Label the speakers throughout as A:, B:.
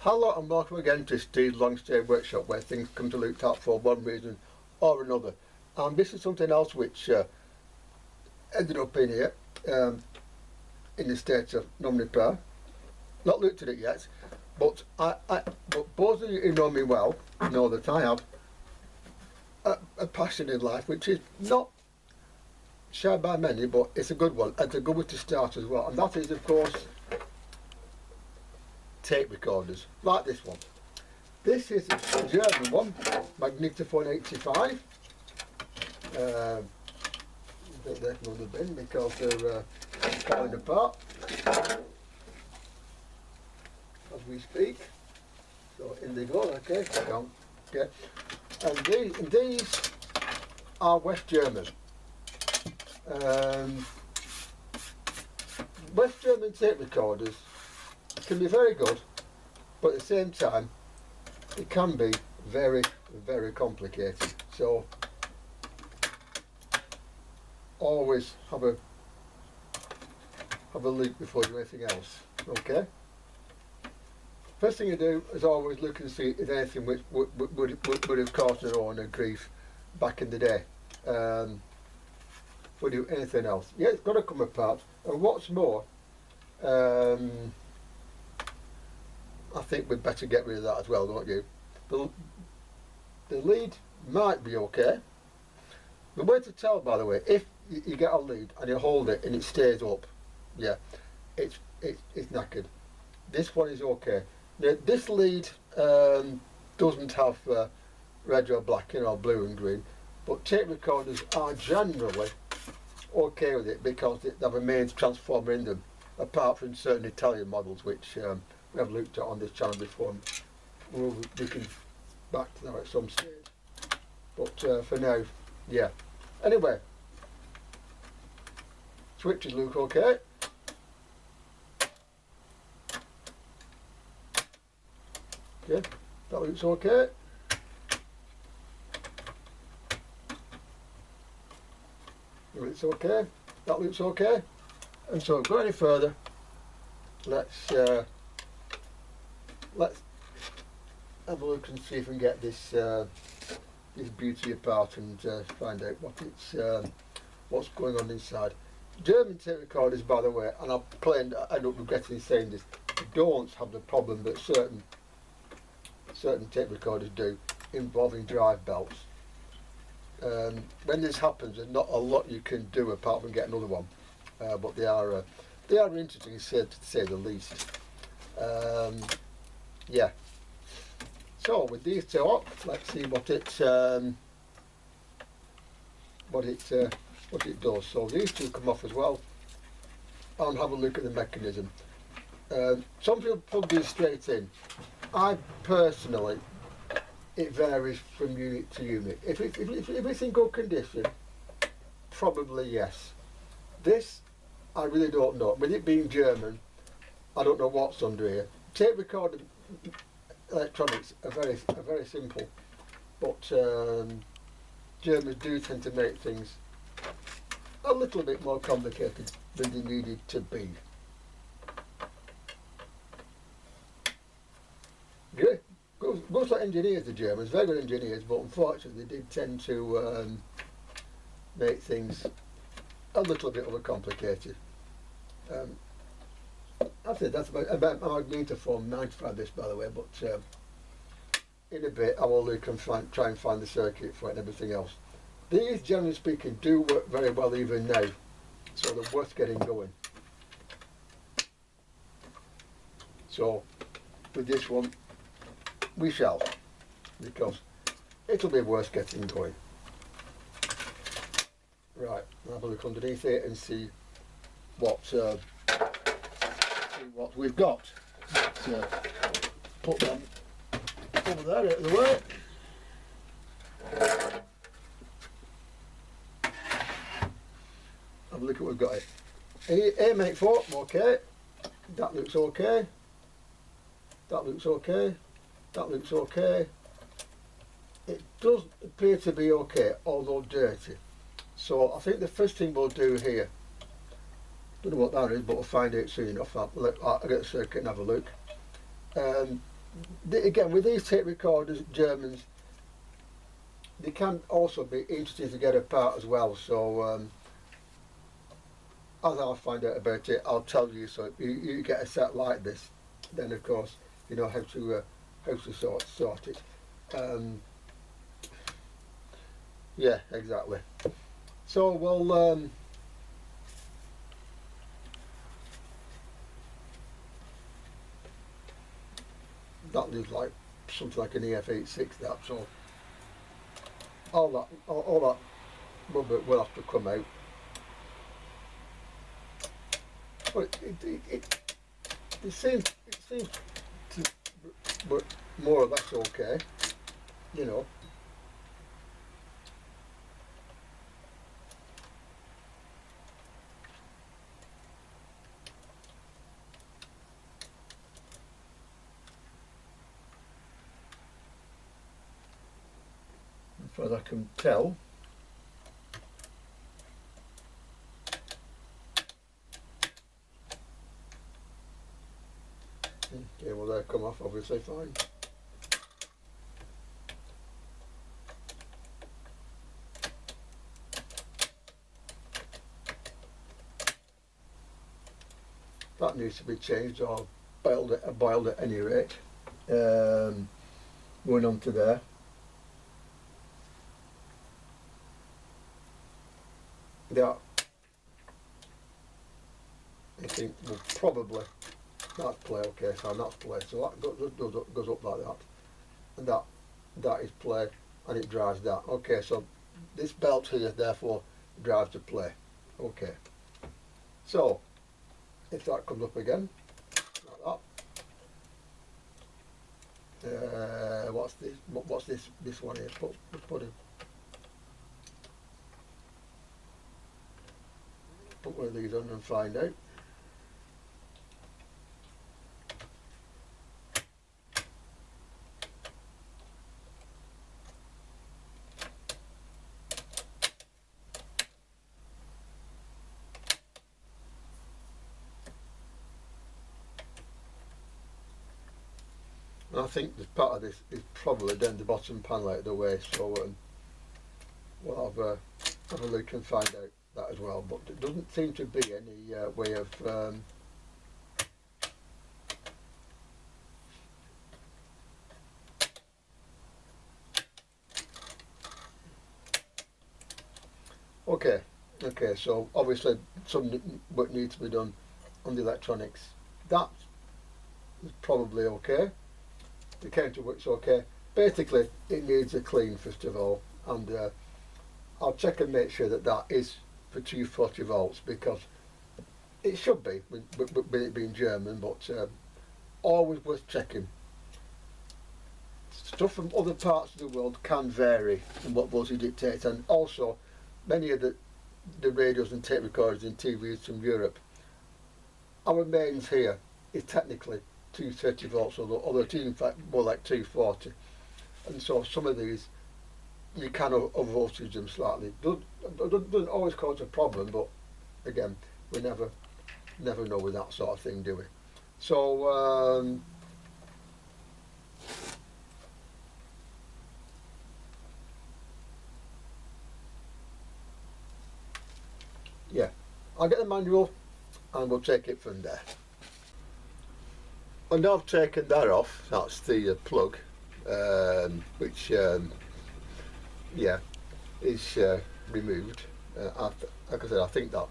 A: Hello and welcome again to Steve's Long Stay Workshop, where things come to look at for one reason or another. And this is something else which ended up in here in the state of non-repair. Not looked at it yet, but but both of you who know me well know that I have a passion in life which is not shared by many, but it's a good one. It's a good one to start as well, and that is, of course, tape recorders like this one. This is a German one, Magnetophon 85. They can on the bin because they're falling apart as we speak. So in they go. Okay, down. Okay, and these are West German. West German tape recorders can be very good, but at the same time it can be very, very complicated. So always have a look before you do anything else. Okay. First thing you do is always look and see if anything which would have caused an owner grief back in the day. Would do anything else? Yeah, it's got to come apart. And what's more, I think we'd better get rid of that as well, don't you? The lead might be okay. The way to tell, by the way, if you get a lead and you hold it and it stays up, yeah, it's knackered. This one is okay. Now, this lead doesn't have red or black, or blue and green, but tape recorders are generally okay with it because they have a mains transformer in them, apart from certain Italian models which we have looked at on this channel before. We can back to that at some stage, but for now, yeah. Anyway, switches look okay. Okay, that looks okay. It's okay. That looks okay. And so, go any further. Let's have a look and see if we can get this this beauty apart and find out what's going on inside. German tape recorders, by the way, and I end up regretting saying this, don't have the problem that certain tape recorders do, involving drive belts. When this happens, there's not a lot you can do apart from get another one, but they are interesting, to say the least. Yeah. So with these two up, let's see what it does. So these two come off as well, and have a look at the mechanism. Some people plug these straight in. I personally, it varies from unit to unit. If it's in good condition, probably yes. This, I really don't know. With it being German, I don't know what's under here. Tape recorder electronics are very simple, but Germans do tend to make things a little bit more complicated than they needed to be. Yeah. Goes like engineers, the Germans, very good engineers, but unfortunately they did tend to make things a little bit overcomplicated. I think that's about my magnetophone 95 this, by the way, but in a bit I will look and try and find the circuit for it and everything else. These, generally speaking, do work very well even now, so they're worth getting going. So with this one, we shall, because it'll be worth getting going. Right, I'll have a look underneath it and see what we've got. So put them over there out of the way. Have a look at what we've got here. AM84, okay. That looks okay. That looks okay. That looks okay. It does appear to be okay, although dirty. So I think the first thing we'll do here, don't know what that is, but we'll find out soon enough. I'll get the circuit and have a look. again, with these tape recorders, Germans, they can also be interesting to get apart as well. So as I'll find out about it, I'll tell you. So you get a set like this, then of course you know how to sort it. Yeah, exactly. So we'll that looks like something like an EF86 that. So all that rubber will have to come out. But it seems to work more or less okay, you know. As far as I can tell. Okay, well they'll come off obviously fine. That needs to be changed or boiled at any rate. Going on to there. That I think will probably that's play, okay, so that's play. So that goes up like that. And that is play and it drives that. Okay, so this belt here therefore drives the play. Okay. So if that comes up again, like that. What's this? What's this one here? Put one of these on and find out. I think this part of this is probably down the bottom panel out of the way, so we'll have a look and find out that as well. But it doesn't seem to be any way of okay, so obviously some work needs to be done on the electronics. That is probably okay. The counter works okay. Basically, it needs a clean first of all, and I'll check and make sure that is for 240 volts, because it should be with it being German, but always worth checking. Stuff from other parts of the world can vary in what voltage dictates, and also many of the radios and tape recorders and TVs from Europe, our mains here is technically 230 volts, although in fact more like 240, and so some of these you can over-voltage them slightly. Doesn't always cause a problem, but again, we never know with that sort of thing, do we? So yeah, I'll get the manual and we'll take it from there. And I've taken that off. That's the plug, which yeah, is removed. Like I said, I think that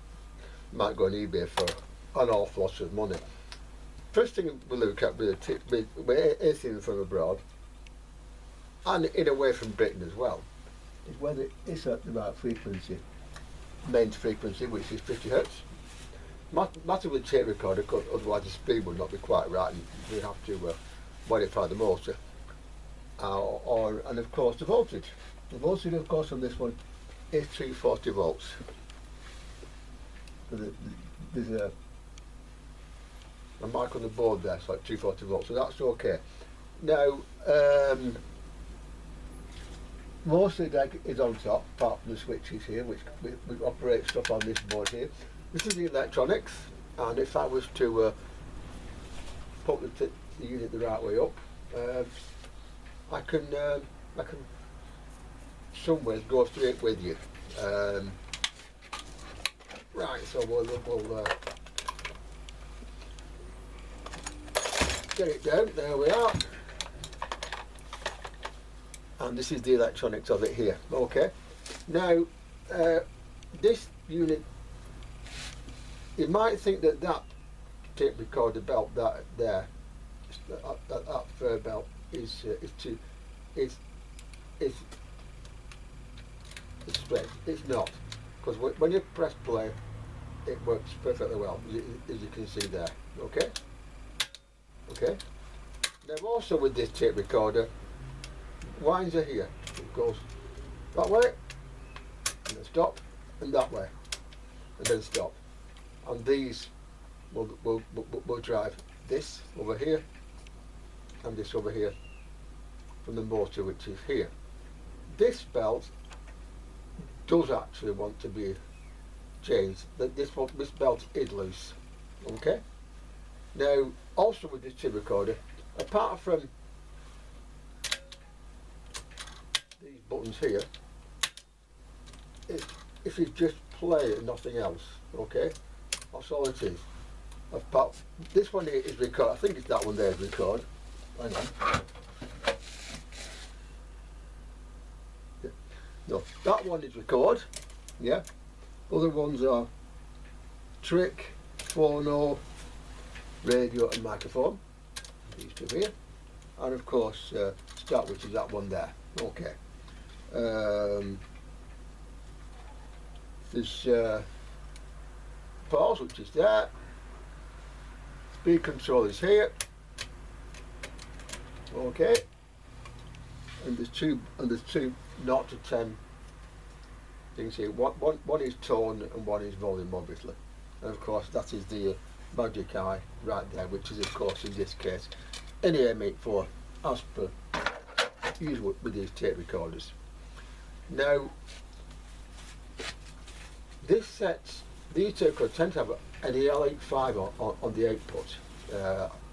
A: might go on eBay for an awful lot of money. First thing we look at with anything from abroad, and in a way from Britain as well, is whether it's at the right frequency, mains frequency, which is 50 hertz. Matter with tape recorder, because otherwise the speed would not be quite right, and we have to modify the motor. And of course the voltage. The voltage, of course, on this one is 240 volts. So there's a mark on the board there, so like 240 volts, so that's okay. Now, most of the deck is on top, apart from the switches here, which we operate stuff on this board here. This is the electronics, and if I was to put the unit the right way up, I can some ways go straight with you. Right, so we'll get it down. There we are. And this is the electronics of it here. Okay. Now, this unit, you might think that tape recorder belt that there, that fur belt is straight. It's not, because when you press play, it works perfectly well, as you can see there. Okay. Okay. Now also with this tape recorder, winds are here. It goes that way, and then stop, and that way, and then stop. And these will drive this over here, and this over here, from the motor which is here. This belt does actually want to be changed. This belt is loose. Okay. Now, also with this tape recorder, apart from these buttons here, if you just play and nothing else, okay, that's all it is. Apart, this one here is record. I think it's that one there is record. Hang on. Yeah. No, that one is record. Yeah. Other ones are trick, phono, radio and microphone. These two here. And of course start, which is that one there. Okay. There's pause, which is there. Speed control is here. Okay. And there's two 0 to 10 things here. One is tone and one is volume, obviously. And of course that is the magic eye right there, which is of course in this case an AM84 as per usual with these tape recorders. Now these tape recorders tend to have an EL85 on the output,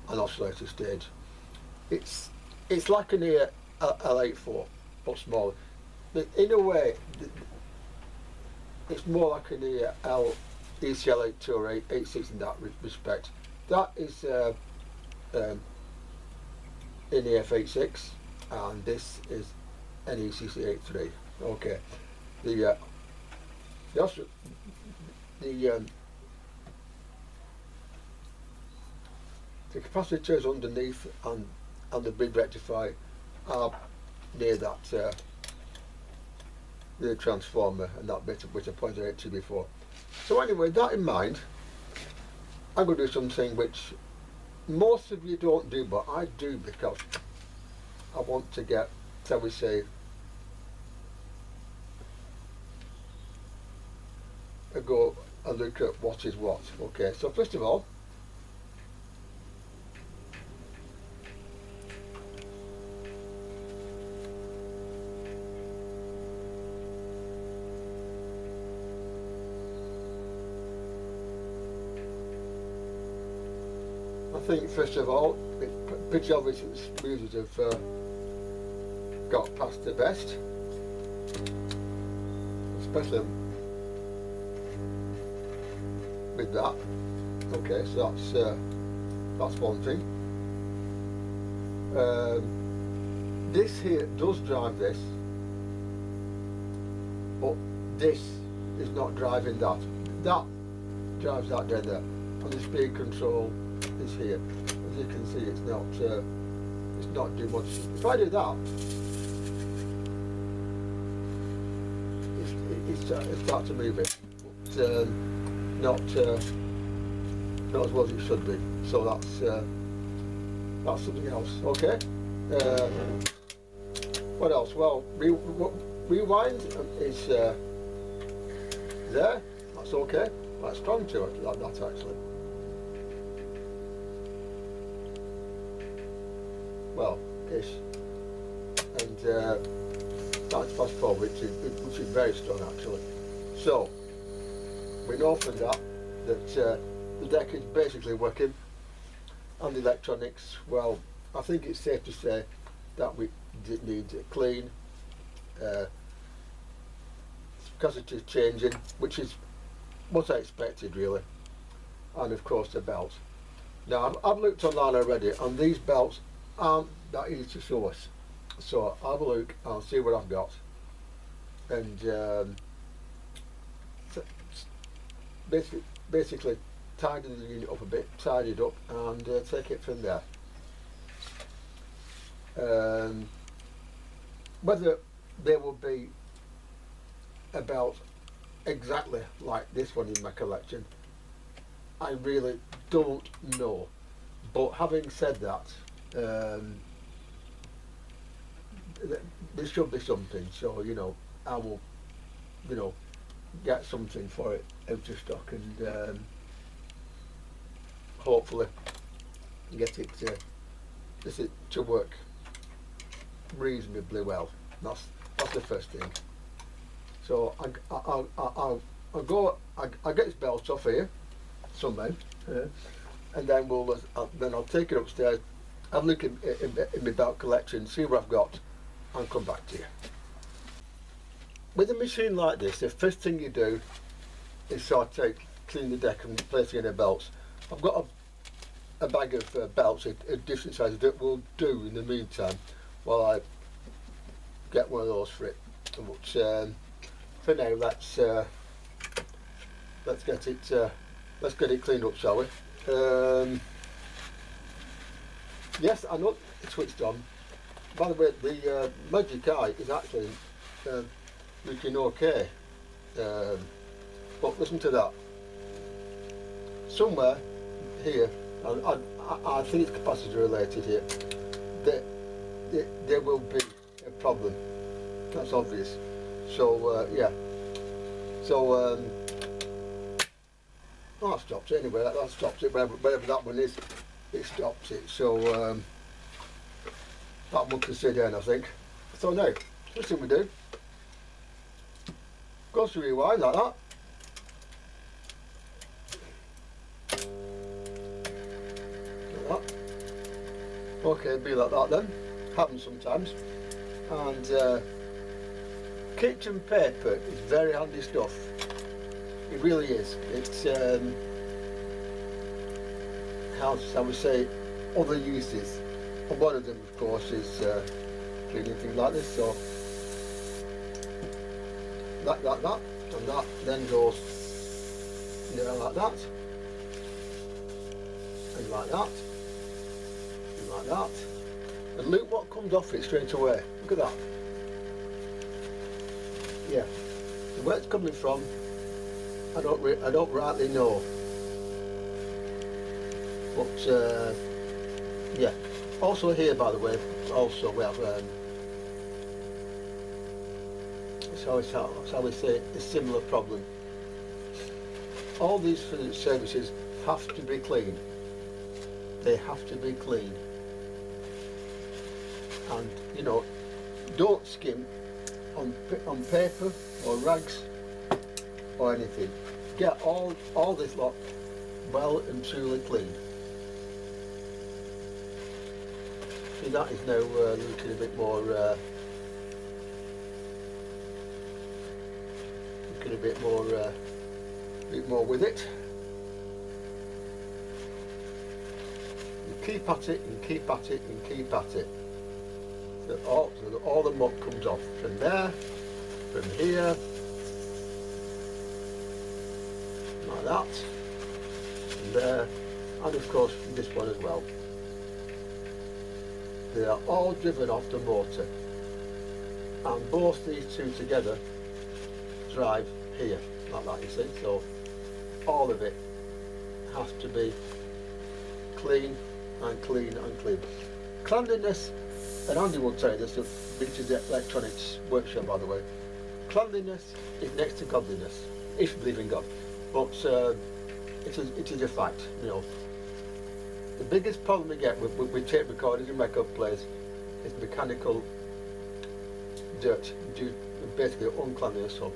A: an oscillator stage. It's like an EL84 but smaller. But in a way it's more like an ECL82 or 86 in that respect. That is an EF86 and this is an ECC83. Okay. The capacitors underneath and the bridge rectifier are near that the transformer and that bit which I pointed out to you before. So anyway, that in mind, I'm going to do something which most of you don't do, but I do because I want to get, shall we say, a look at what is what. Okay, so first of all, I think first of all, it's pretty obvious that the smoothies have got past the best, especially with that. Okay, so that's one thing. This here does drive this, but this is not driving that. That drives that down there, and the speed control is here. As you can see, it's not doing much. If I do that, it starts to move it, but not as well as it should be. So that's something else. Okay. What else? Well, rewind is there. That's okay. That's strong to it. That actually. Well, ish. And that's fast forward, which is very strong actually. So we know from that the deck is basically working, and the electronics, well, I think it's safe to say that it needs a clean, because it is changing, which is what I expected really. And of course the belt. Now I've looked online already, and these belts aren't that easy to source. So I'll have a look and see what I've got, and basically tidy the unit up a bit, tidy it up, and take it from there. Whether there will be a belt exactly like this one in my collection, I really don't know. But having said that, there should be something, so you know, I will, you know, get something for it out of stock, and hopefully get it to work reasonably well. That's the first thing. So I'll get this belt off here somehow, and then I'll take it upstairs, have a look in my belt collection, see what I've got, and come back to you. With a machine like this, the first thing you do is sort of clean the deck and place it in the belts. I've got a bag of belts of different sizes that will do in the meantime while I get one of those for it. But for now, let's get it cleaned up, shall we? Yes, I know it's switched on. By the way, the Magic Eye is actually looking okay. But listen to that. Somewhere here, I think it's capacitor related here, there will be a problem. That's obvious. So yeah. So that stops it anyway. That stops it. Wherever that one is, it stops it. So that one can sit down, I think. So now, first thing we do, goes to rewind like that. Like that. Okay, be like that then. Happens sometimes. And kitchen paper is very handy stuff. It really is. It's has, I would say, other uses. And one of them, of course, is cleaning things like this. So that, and that then goes like that, and like that, and like that. And look what comes off it straight away. Look at that. Yeah. So where it's coming from, I don't rightly know. But yeah. Also here, by the way, also we have shall we say, a similar problem. All these services have to be clean. They have to be clean. And you know, don't skim on paper or rags or anything. Get all this lot well and truly clean. See, that is now looking a bit more bit more with it. You keep at it and keep at it and keep at it. So that all the muck comes off from there, from here, like that, and there, and of course from this one as well. They are all driven off the motor, and both these two together drive here, like that, you see. So all of it has to be clean and clean and clean. Cleanliness, and Andy will tell you this, which is the electronics workshop, by the way. Cleanliness is next to godliness, if you believe in God. But it is a fact, you know. The biggest problem we get with tape recorders and record players is mechanical dirt, due basically uncleanliness. So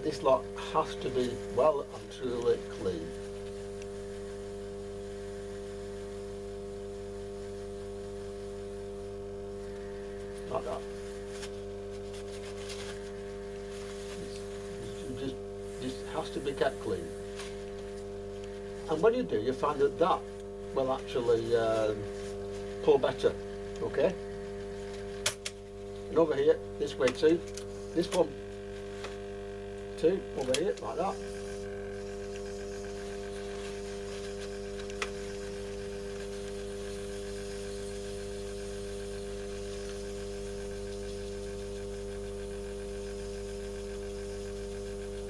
A: this lot has to be well and truly clean. like that. Just has to be kept clean. And when you do, you find that that will actually pull better. Okay. And over here, this way too. This one too, over here, like that.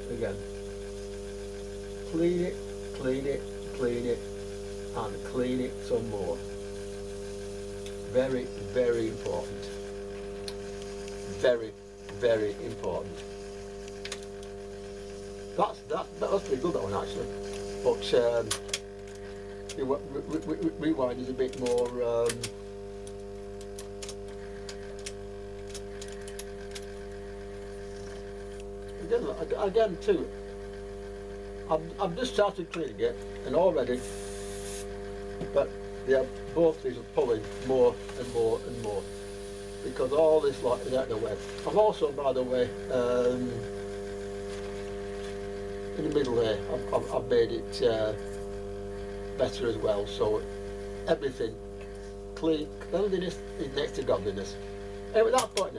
A: Again, clean it, clean it, clean it, and clean it some more. Very, very important. Very, very important. That's pretty good, that one actually. But rewind is a bit more. Again too, I've just started cleaning it, and already, but yeah, both these are pulling more and more and more, because all this lot is out of the way. I've also, by the way, in the middle here, I've made it better as well, so everything clean. Cleanliness is next to godliness. Anyway, at that point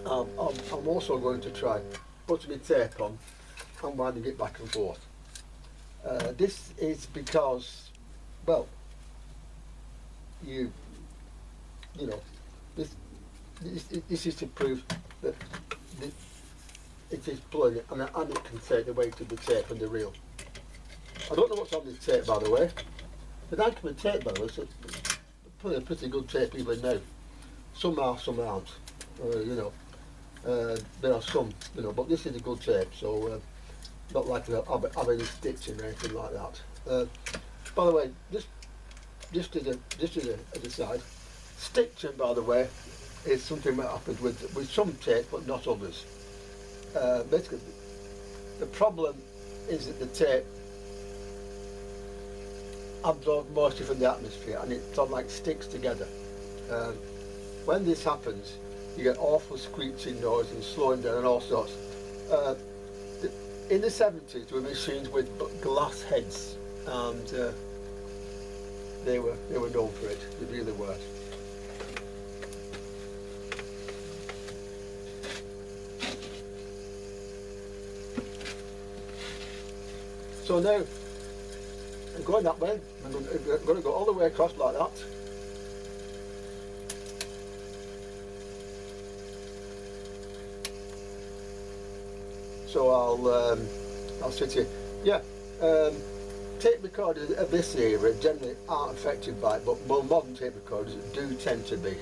A: now, I'm also going to try putting my tape on and winding it back and forth. This is because, well, you know, this is to prove that it is pulling it, and it can take the weight of the tape and the reel. I don't know what's on this tape, by the way. The Telefunken tape, by the way, so a pretty good tape even now. Some are, some aren't. You know. There are some, you know, but this is a good tape, so not like to have any stitching or anything like that. By the way, just as a side, stitching, by the way, is something that happens with some tape, but not others. Basically, the problem is that the tape absorbs moisture from the atmosphere, and it sort of like sticks together. When this happens, you get awful screeching noise and slowing down and all sorts. In the 70s, there were machines with glass heads, and they were known for it. They really were. So now, I'm going that way. I'm going to go all the way across like that. So I'll sit here. Yeah, tape recorders of this era generally aren't affected by it, but more modern tape recorders do tend to be.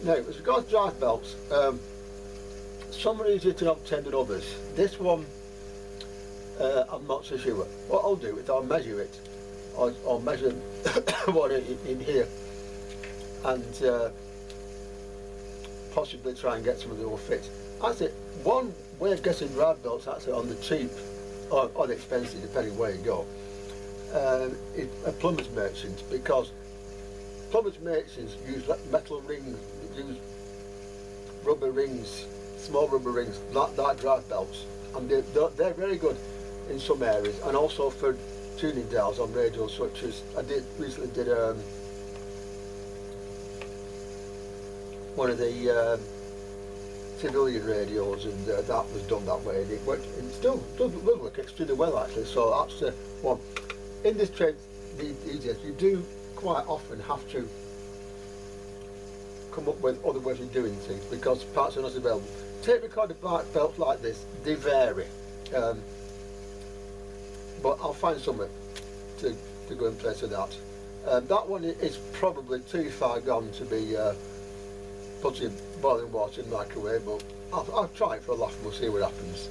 A: Now, as regards drive belts, some are easier to obtain than others. This one, I'm not so sure. What I'll do is I'll measure it, or measure one in here, and possibly try and get some of the all fit. Actually, one way of getting drive belts actually on the cheap or on the expensive, depending where you go, is a plumber's merchant, because plumber's merchants use metal rings, use rubber rings, small rubber rings, like drive belts, and they're very good in some areas, and also for tuning dials on radios, such as I recently did one of the civilian radios, and that was done that way, and it worked. It still does work extremely well actually. So that's one. In this trade these days, you do quite often have to come up with other ways of doing things because parts are not available. Tape recorder belts like this, they vary, but I'll find somewhere to go in place with that. That one is probably too far gone to be putting boiling water in the microwave, but I'll try it for a laugh and we'll see what happens.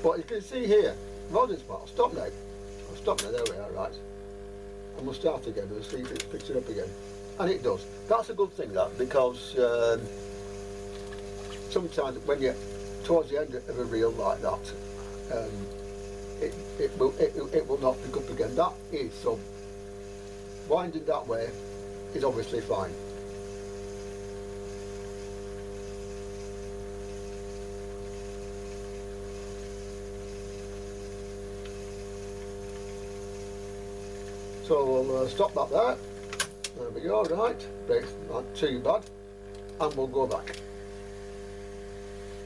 A: But you can see here, rolling spot. I'll stop now. There we are, right. And we'll start again, we'll see if it picks it up again. And it does. That's a good thing, that, because sometimes when you're towards the end of a reel like that, it will not pick up again. That is, so winding that way is obviously fine. I'll stop that there. There we go, right, brakes not too bad, and we'll go back,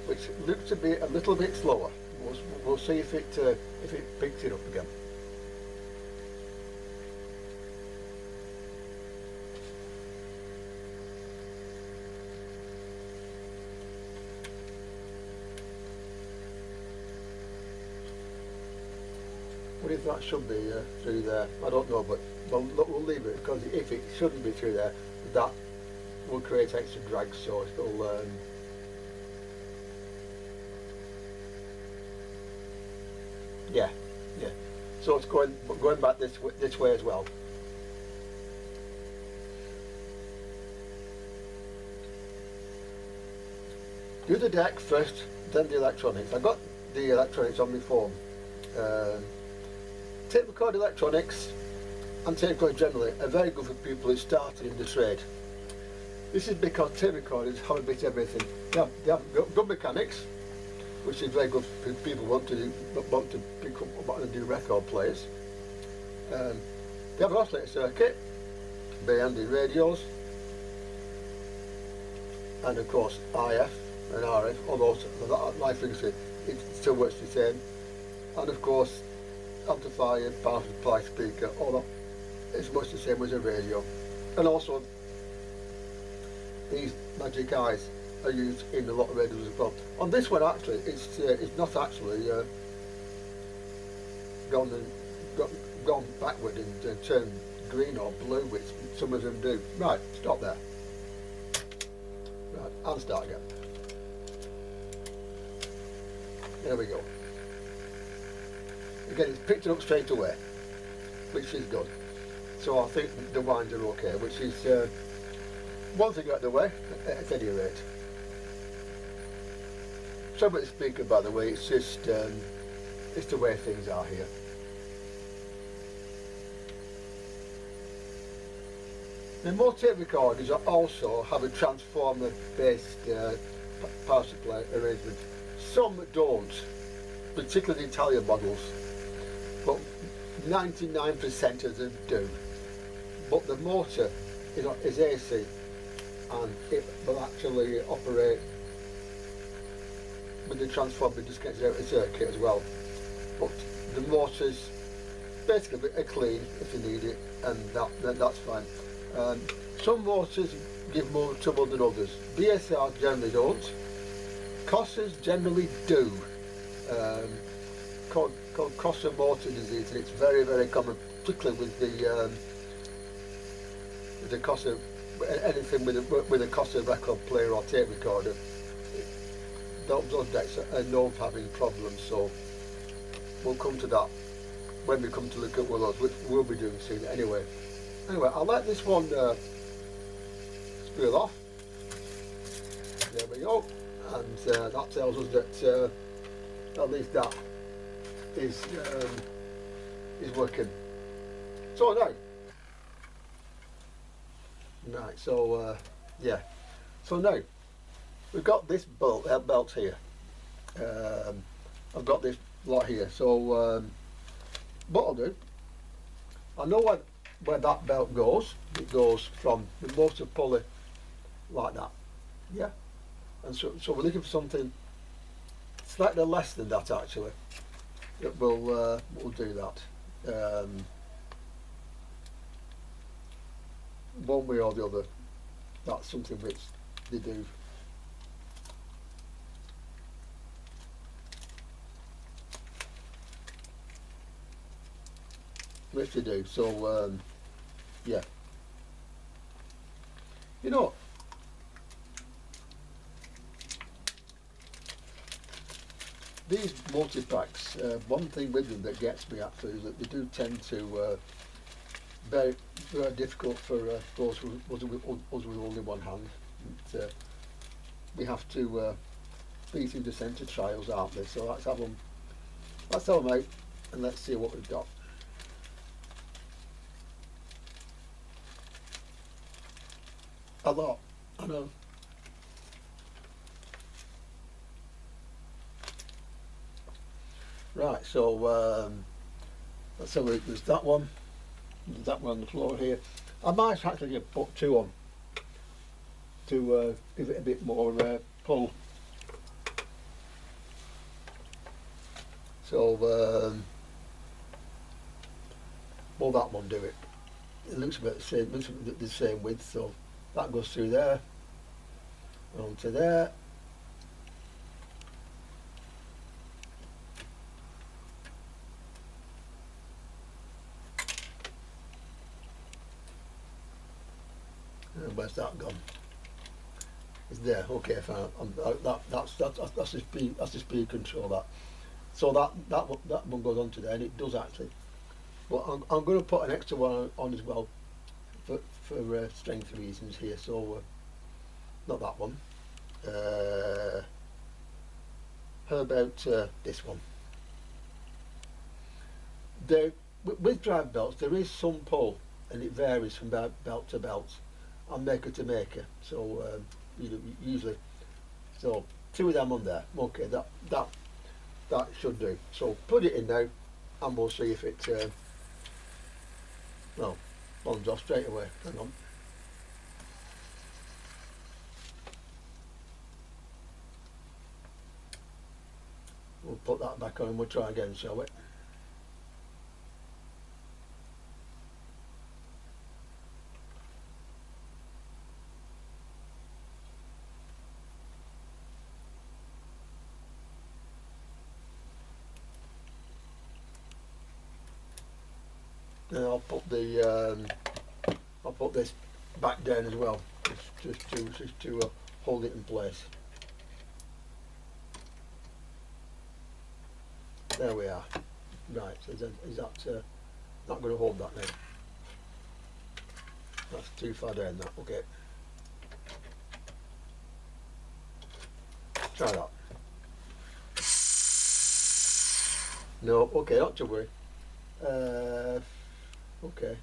A: which looks to be a little bit slower. We'll see if it picks it up again. What if that should be through there? I don't know, but we'll leave it, because if it shouldn't be through there, that will create extra drag, so it'll yeah. So it's going back this way as well. Do the deck first, then the electronics. I got the electronics on my phone. Tape record electronics and tape record generally are very good for people who started in the trade. This is because tape recorders have a bit of everything. They have good mechanics, which is very good for people who want to pick up and do record players. They have an oscillator circuit, very handy radios, and of course IF and RF, although my frequency it still works the same, and of course amplifier, power supply, speaker, all that is much the same as a radio. And also these magic eyes are used in a lot of radios as well. On this one actually it's not actually gone backward and turned green or blue, which some of them do. Right, stop there. Right, and start again. There we go. Again, it's picked it up straight away, which is good. So I think the winds are okay, which is one thing out of the way, at any rate. So about the speaker, by the way, it's just it's the way things are here. The more tape recorders also have a transformer-based power supply arrangement. Some don't, particularly the Italian models, but 99% of them do. But the motor is AC, and it will actually operate with the transformer disconnected out of the circuit as well. But the motors basically are clean if you need it, and that's fine. Some motors give more trouble than others. BSR generally don't. Cossers generally do. Called Cosser motor disease, and it's very, very common, particularly with the Cosser, anything with a Cosser record player or tape recorder. Those decks are known for having problems, so we'll come to that when we come to look at one of those, which we'll be doing soon anyway. Anyway, I'll let this one spool off. There we go, and that tells us that at least that is working. So now, right, so yeah, so now we've got this belt here. I've got this lot here, so what I'll do, I know where that belt goes. It goes from the motor pulley like that, yeah, and so we're looking for something slightly less than that actually. It will do that one way or the other. That's something which they do. Which they do. So yeah, you know, these multi-packs, one thing with them that gets me actually is that they do tend to very, very difficult for those with only one hand. We have to beat into centre trials, aren't they? So let's have them out and let's see what we've got. A lot, I know. Right, so let's have a look. There's that one, that one on the floor here. I might actually put two on to give it a bit more pull. So will that one do it? It looks about the same, looks about the same width, so that goes through there, onto there. And where's that gone? It's there. Okay, fine. That's the speed control. That. So that one goes onto there, and it does actually. But I'm going to put an extra one on as well for strength reasons here. So not that one. How about this one? With drive belts, there is some pull, and it varies from belt to belt, and maker to maker. So usually, so two of them on there. Okay, that should do. So put it in now, and we'll see if it well, bonds off straight away. Hang on. We'll put that back on and we'll try again, shall we? Then I'll put this back down as well, just to hold it in place. There we are. Right, so is that not going to hold that now? That's too far down, that. Okay. Try that. No, okay, not to worry. Okay.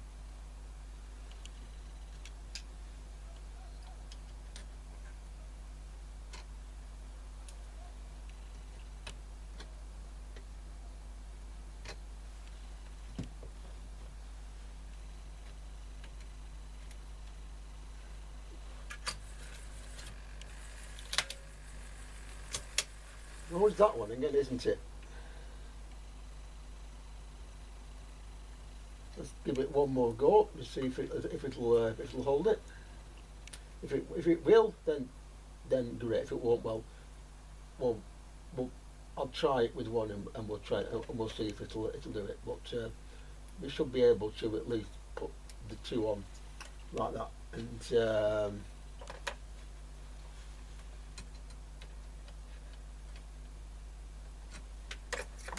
A: Oh, it's that one again, isn't it? Let's give it one more go to see if it'll hold it. If it will, then great. If it won't, well, I'll try it with one and we'll try it and we'll see if it'll do it. But we should be able to at least put the two on like that, and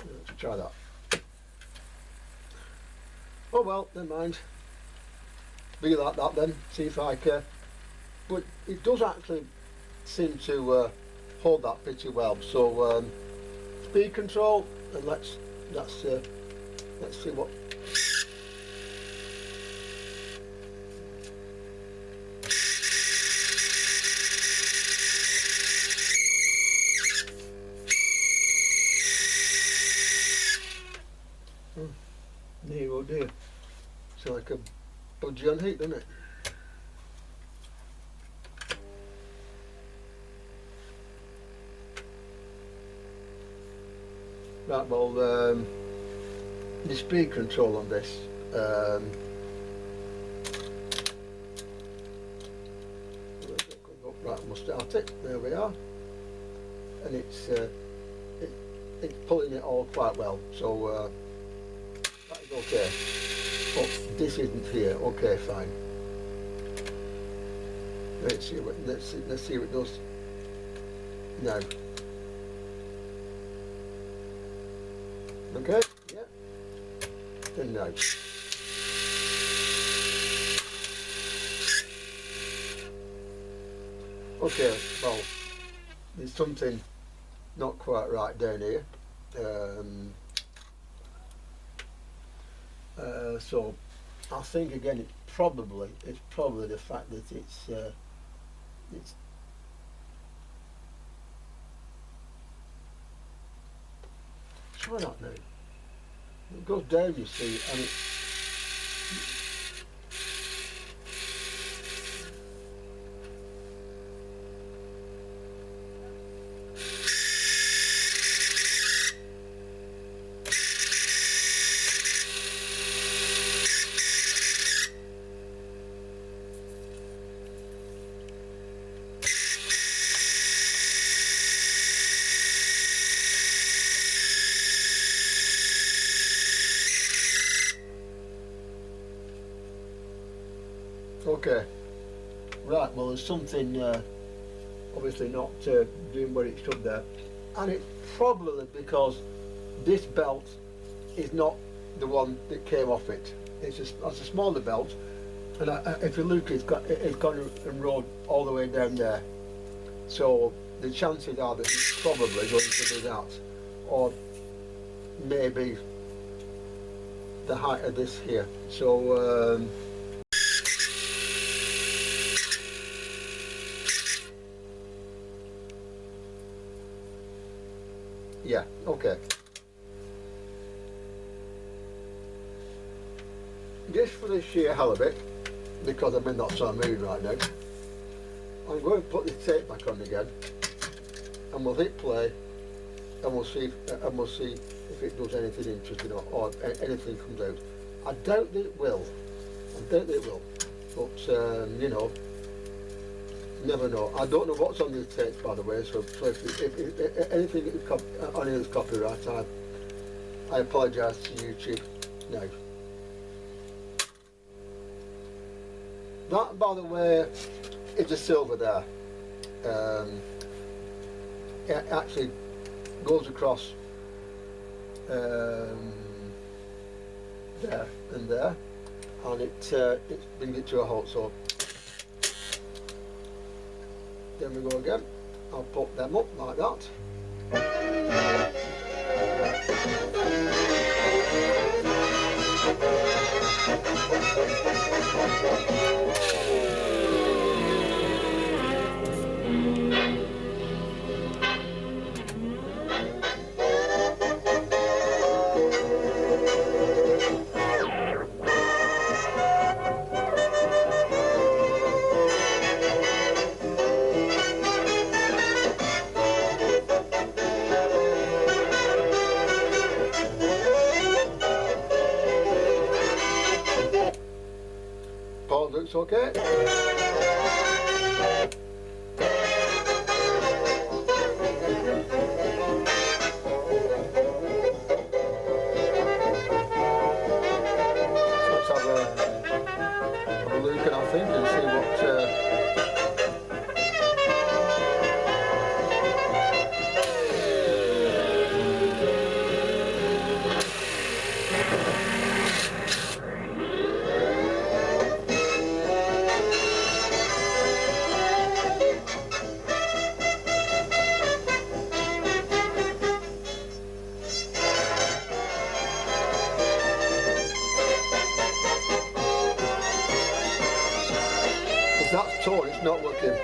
A: let's try that. Oh well, never mind. Be like that then. See if I can. But it does actually seem to hold that pretty well. So speed control, and let's see what. Dear, oh dear. It's like a budgie on heat, doesn't it? Right, well, the speed control on this, right, we'll start it. There we are, and it's pulling it all quite well. So that is okay. But this isn't here. Okay, fine. Let's see what it does now. Okay, yeah. And now. Okay, well, there's something not quite right down here. So I think again it's probably the fact that it's try that now. It goes down, you see, and Okay. Right, well there's something obviously not doing what it should there, and it's probably because this belt is not the one that came off it. It's a smaller belt, and if you look, it's gone and rolled all the way down there. So the chances are that it's probably going to be that, or maybe the height of this here. So yeah, okay. Just for the sheer hell of it, because I'm in that sort of mood right now, I'm going to put the tape back on again, and we'll hit play, and we'll see if it does anything interesting or anything comes out. I doubt that it will. But you know, never know. I don't know what's on the tape, by the way. So if anything on it is copyright, I apologise to YouTube now. That, by the way, is a silver there. It actually goes across there and there, and it brings it to a halt. So then we go again. I'll put them up like that. Paul looks okay. Let's have a look, and I think, and see what. If that's torn, it's not working.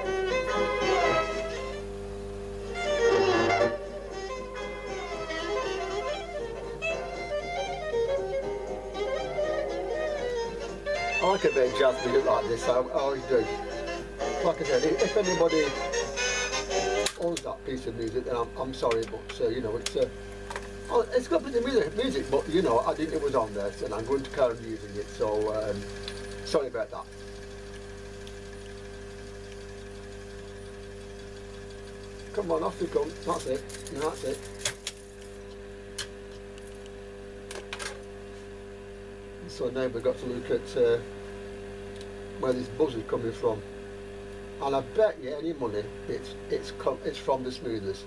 A: I like a bit of jazz music like this, I always do. Like I said, if anybody owns that piece of music, then I'm sorry, but you know, it's got pretty music, but you know, I didn't know it was on there, and I'm going to carry on using it, so sorry about that. Come on, off you come. That's it. That's it. So now we've got to look at where this buzz is coming from, and I bet you any money it's from the smoothers.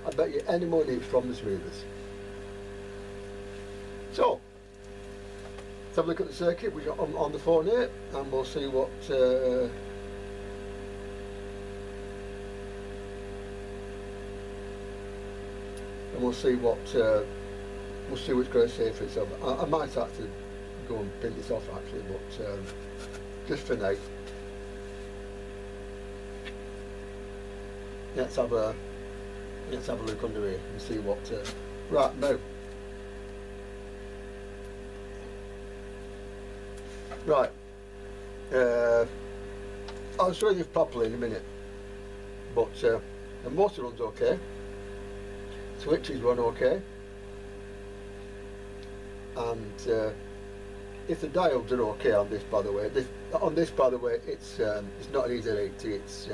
A: I bet you any money it's from the smoothers. So let's have a look at the circuit we got on the phone here, and we'll see what. And we'll see what's going to say for itself. I might actually go and print this off actually, but just for now, let's have a look under here and see what. Right now, right. I'll show you properly in a minute, but the motor runs okay. Switches run okay, and if the diodes are okay on this, by the way, it's not an easy 80, it's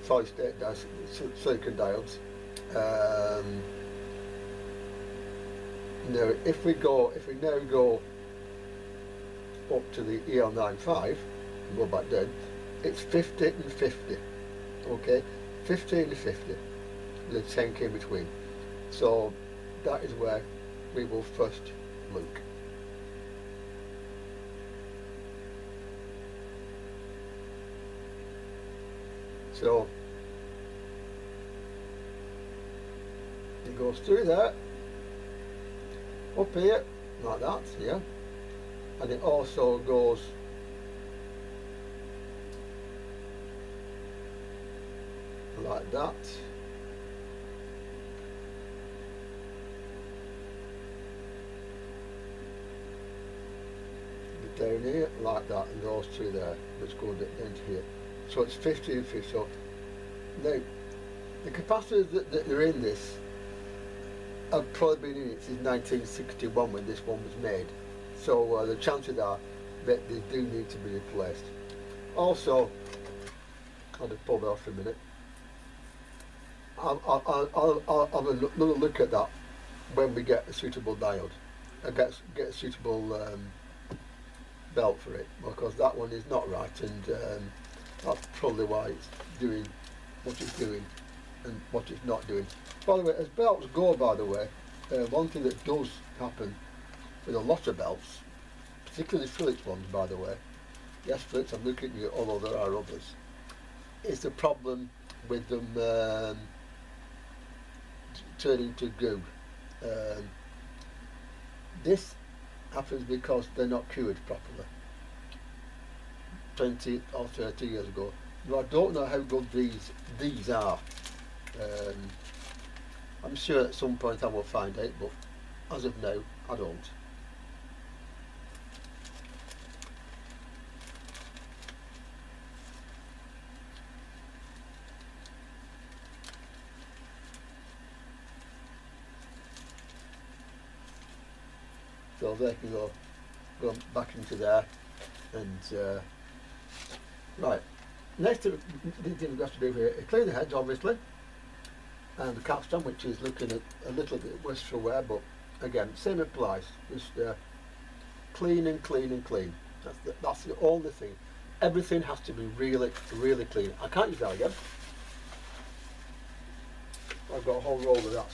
A: solid state silicon diodes. Now, if we now go up to the EL95, and go back down, it's 50 and 50, okay, 50 and 50, with a 10k in between. So that is where we will first look. So it goes through there, up here, like that, yeah, and it also goes like that, down here, like that, and goes through there, which goes down to here. So it's 50 and 50. So now, the capacitors that are in this have probably been in it since 1961 when this one was made. So the chances are that they do need to be replaced. Also, I'll just pull that off for a minute. I'll have another look at that when we get a suitable diode. I get a suitable belt for it, because that one is not right, and that's probably why it's doing what it's doing and what it's not doing. By the way, as belts go, by the way, one thing that does happen with a lot of belts, particularly Philips ones, by the way, yes, Philips, I'm looking at you, although there are others, is the problem with them turning to goo. This happens because they're not cured properly. 20 or 30 years ago. Now, I don't know how good these are. I'm sure at some point I will find out, but as of now, I don't. So they can go back into there, and right. Next thing we've got to do here is clean the heads, obviously, and the capstan, which is looking at a little bit worse for wear, but again, same applies. Just clean and clean and clean. That's the only thing. Everything has to be really, really clean. I can't use that again. I've got a whole roll of that.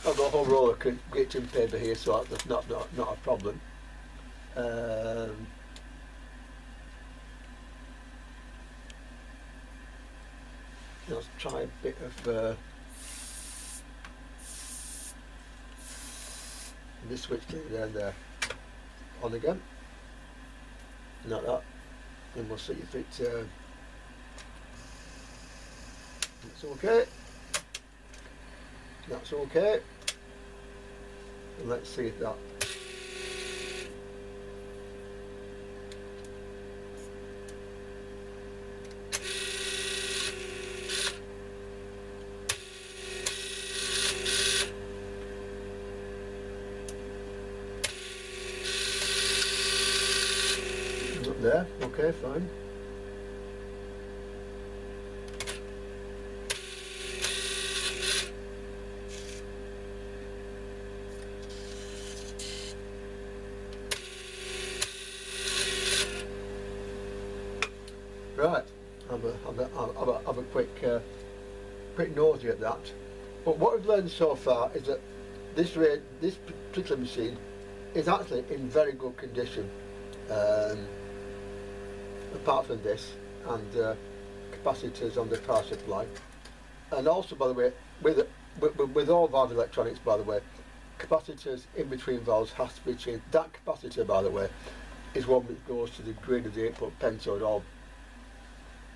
A: I've got a whole roll of kitchen paper here, so that's not a problem. Let's try a bit of this switch down there. On again. Not that. And we'll see if it's okay. That's okay. And let's see if that. Up there, okay, fine. Right, have a quick nosy at that. But what we've learned so far is that this particular machine is actually in very good condition. Apart from this and capacitors on the power supply, and also, by the way, with all valve electronics, by the way, capacitors in between valves has to be changed. That capacitor, by the way, is one which goes to the grid of the 8-port pensode or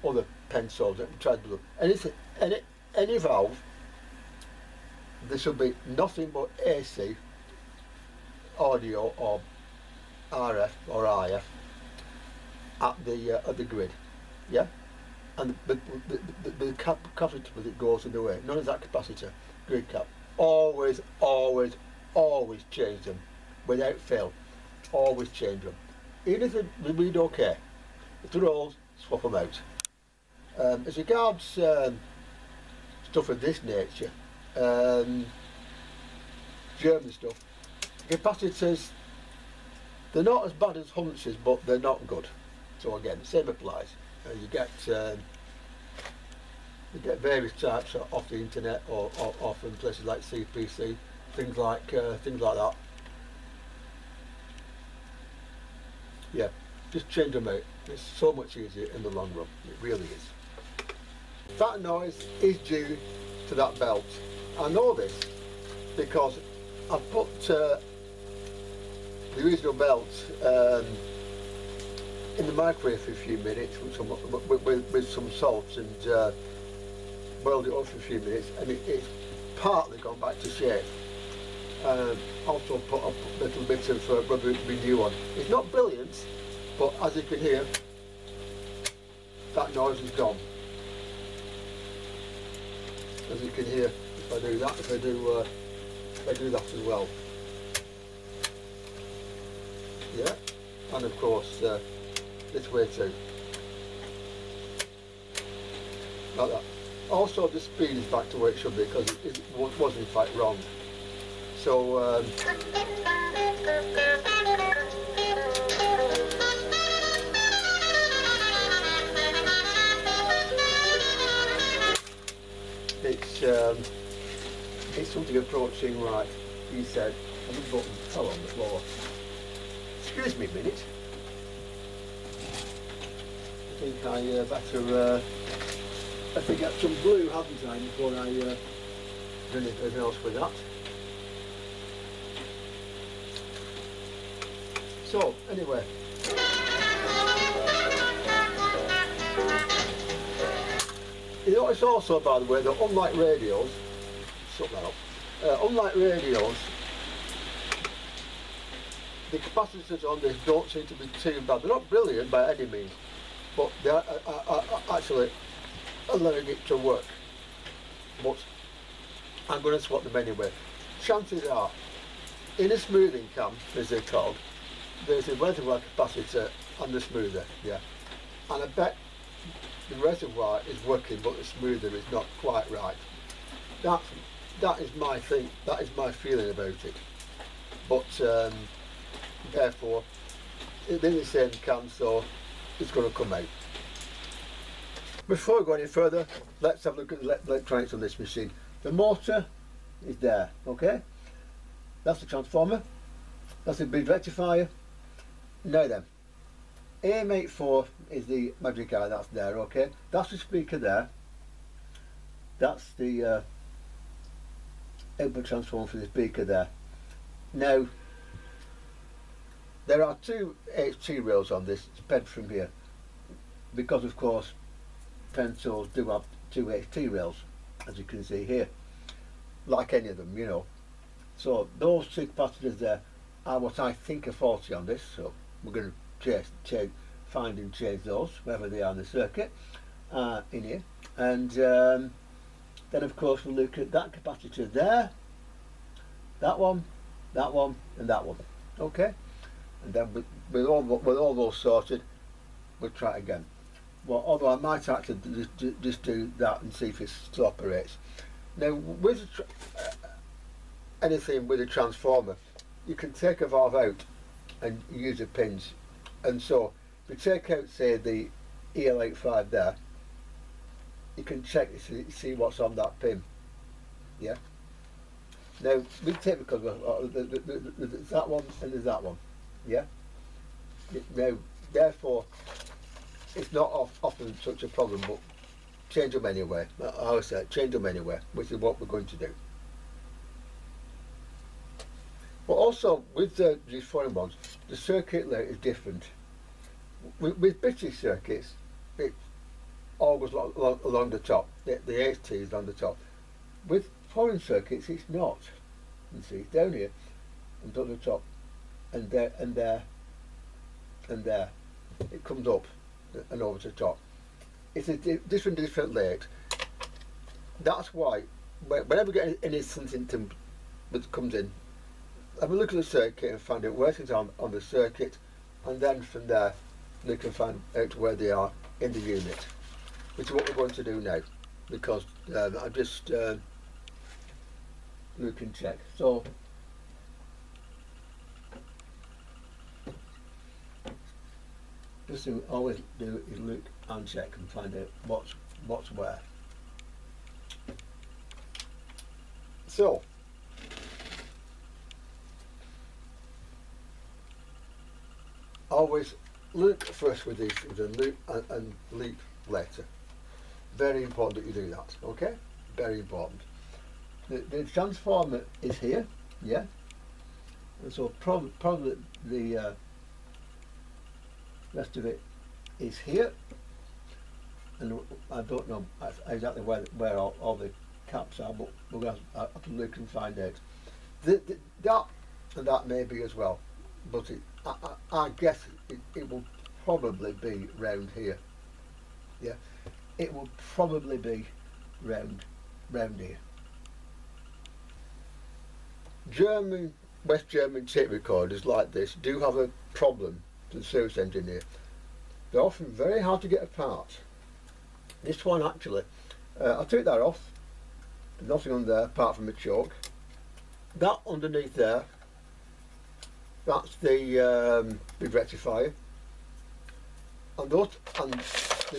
A: other pensodes that we try to do. And any valve, there should be nothing but AC, audio or RF or IF at the grid, yeah, and the capacitor that goes in the way. None of that capacitor, grid cap. Always change them, without fail. Always change them. Even if they read okay, if they're old, swap them out. As regards stuff of this nature, German stuff, capacitors They're not as bad as Hunts's, but they're not good. So again, same applies. You get various types off the internet or from places like CPC, things like that. Yeah, just change them out. It's so much easier in the long run. It really is. That noise is due to that belt. I know this because I've put the original belt in the microwave for a few minutes with some salt and boiled it up for a few minutes, and it's partly gone back to shape. Also put a little bit of rubber renew on. It's not brilliant, but as you can hear, that noise is gone. As you can hear, if I do that, if I do that as well. Yeah, and of course this way too. Like that. Also, the speed is back to where it should be because it was in fact wrong. So it's something approaching right. He said, and the button fell on the floor. Excuse me a minute. I think I better get some glue, haven't I, before I do anything else with that. So, anyway. You notice also, by the way, that unlike radios, shut that up, unlike radios, the capacitors on this don't seem to be too bad. They're not brilliant by any means, but they are actually allowing it to work. But I'm going to swap them anyway. Chances are, in a smoothing cam, as they're called, there's a reservoir capacitor and the smoother, yeah. And I bet the reservoir is working, but the smoother is not quite right. That is my thing. That is my feeling about it. But therefore, it's in the same cam, so it's going to come out. Before we go any further, let's have a look at the electronics on this machine. The motor is there, okay? That's the transformer. That's the bridge rectifier. Now then, AM84 is the magic eye that's there, okay? That's the speaker there. That's the output transformer for the speaker there. Now, there are two HT rails on this, sped from here, because of course pencils do have two HT rails, as you can see here, like any of them, you know. So those two capacitors there are what I think are faulty on this, so we're going to find and change those wherever they are in the circuit in here. And then of course we'll look at that capacitor there, that one, and that one, okay? And then with all those sorted, we'll try it again. Well, although I might actually just do that and see if it still operates. Now with anything with a transformer, you can take a valve out and use the pins, and so if you take out, say, the EL85 there, you can check to see what's on that pin. Yeah. Now we take because there's that one and there's that one. Yeah. Now therefore, it's not often such a problem, but change them anyway. I always say change them anyway, which is what we're going to do. But also with these foreign ones, the circuit layout is different. With British circuits, it all goes along the top. The HT is on the top. With foreign circuits, it's not. You see, it's down here and on the top, and there and there and there. It comes up and over to the top. It's a different layout. That's why whenever we get anything that comes in, have a look at the circuit and find out where things are on the circuit, and then from there we can find out where they are in the unit, which is what we're going to do now, because I just look and check. So First thing we always do is look and check and find out what's where. So always look first with these things and look and leap later. Very important that you do that, okay? Very important. The transformer is here, yeah? And so probably the rest of it is here. And I don't know exactly where all the caps are, but we're going to have to look and find out. That and that may be as well, but I guess it will probably be round here. Yeah, it will probably be round here. West German tape recorders like this do have a problem to the service engineer. They're often very hard to get apart. This one actually, I took that off. There's nothing on there apart from a choke. That underneath there, that's the big rectifier. And the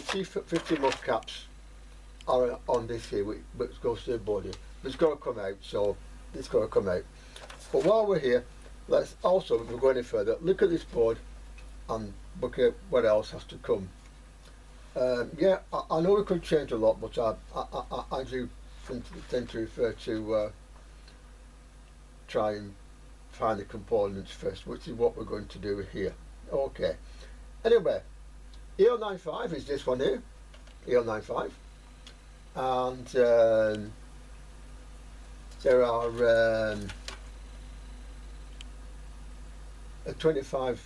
A: T50 must caps are on this here, which goes to the body. It's got to come out, so it's got to come out. But while we're here, let's also, if we go any further, look at this board and look at what else has to come. Yeah, I know we could change a lot, but I do tend to refer to try and find the components first, which is what we're going to do here. Okay. Anyway, EL95 is this one here, EL95, and there are a 25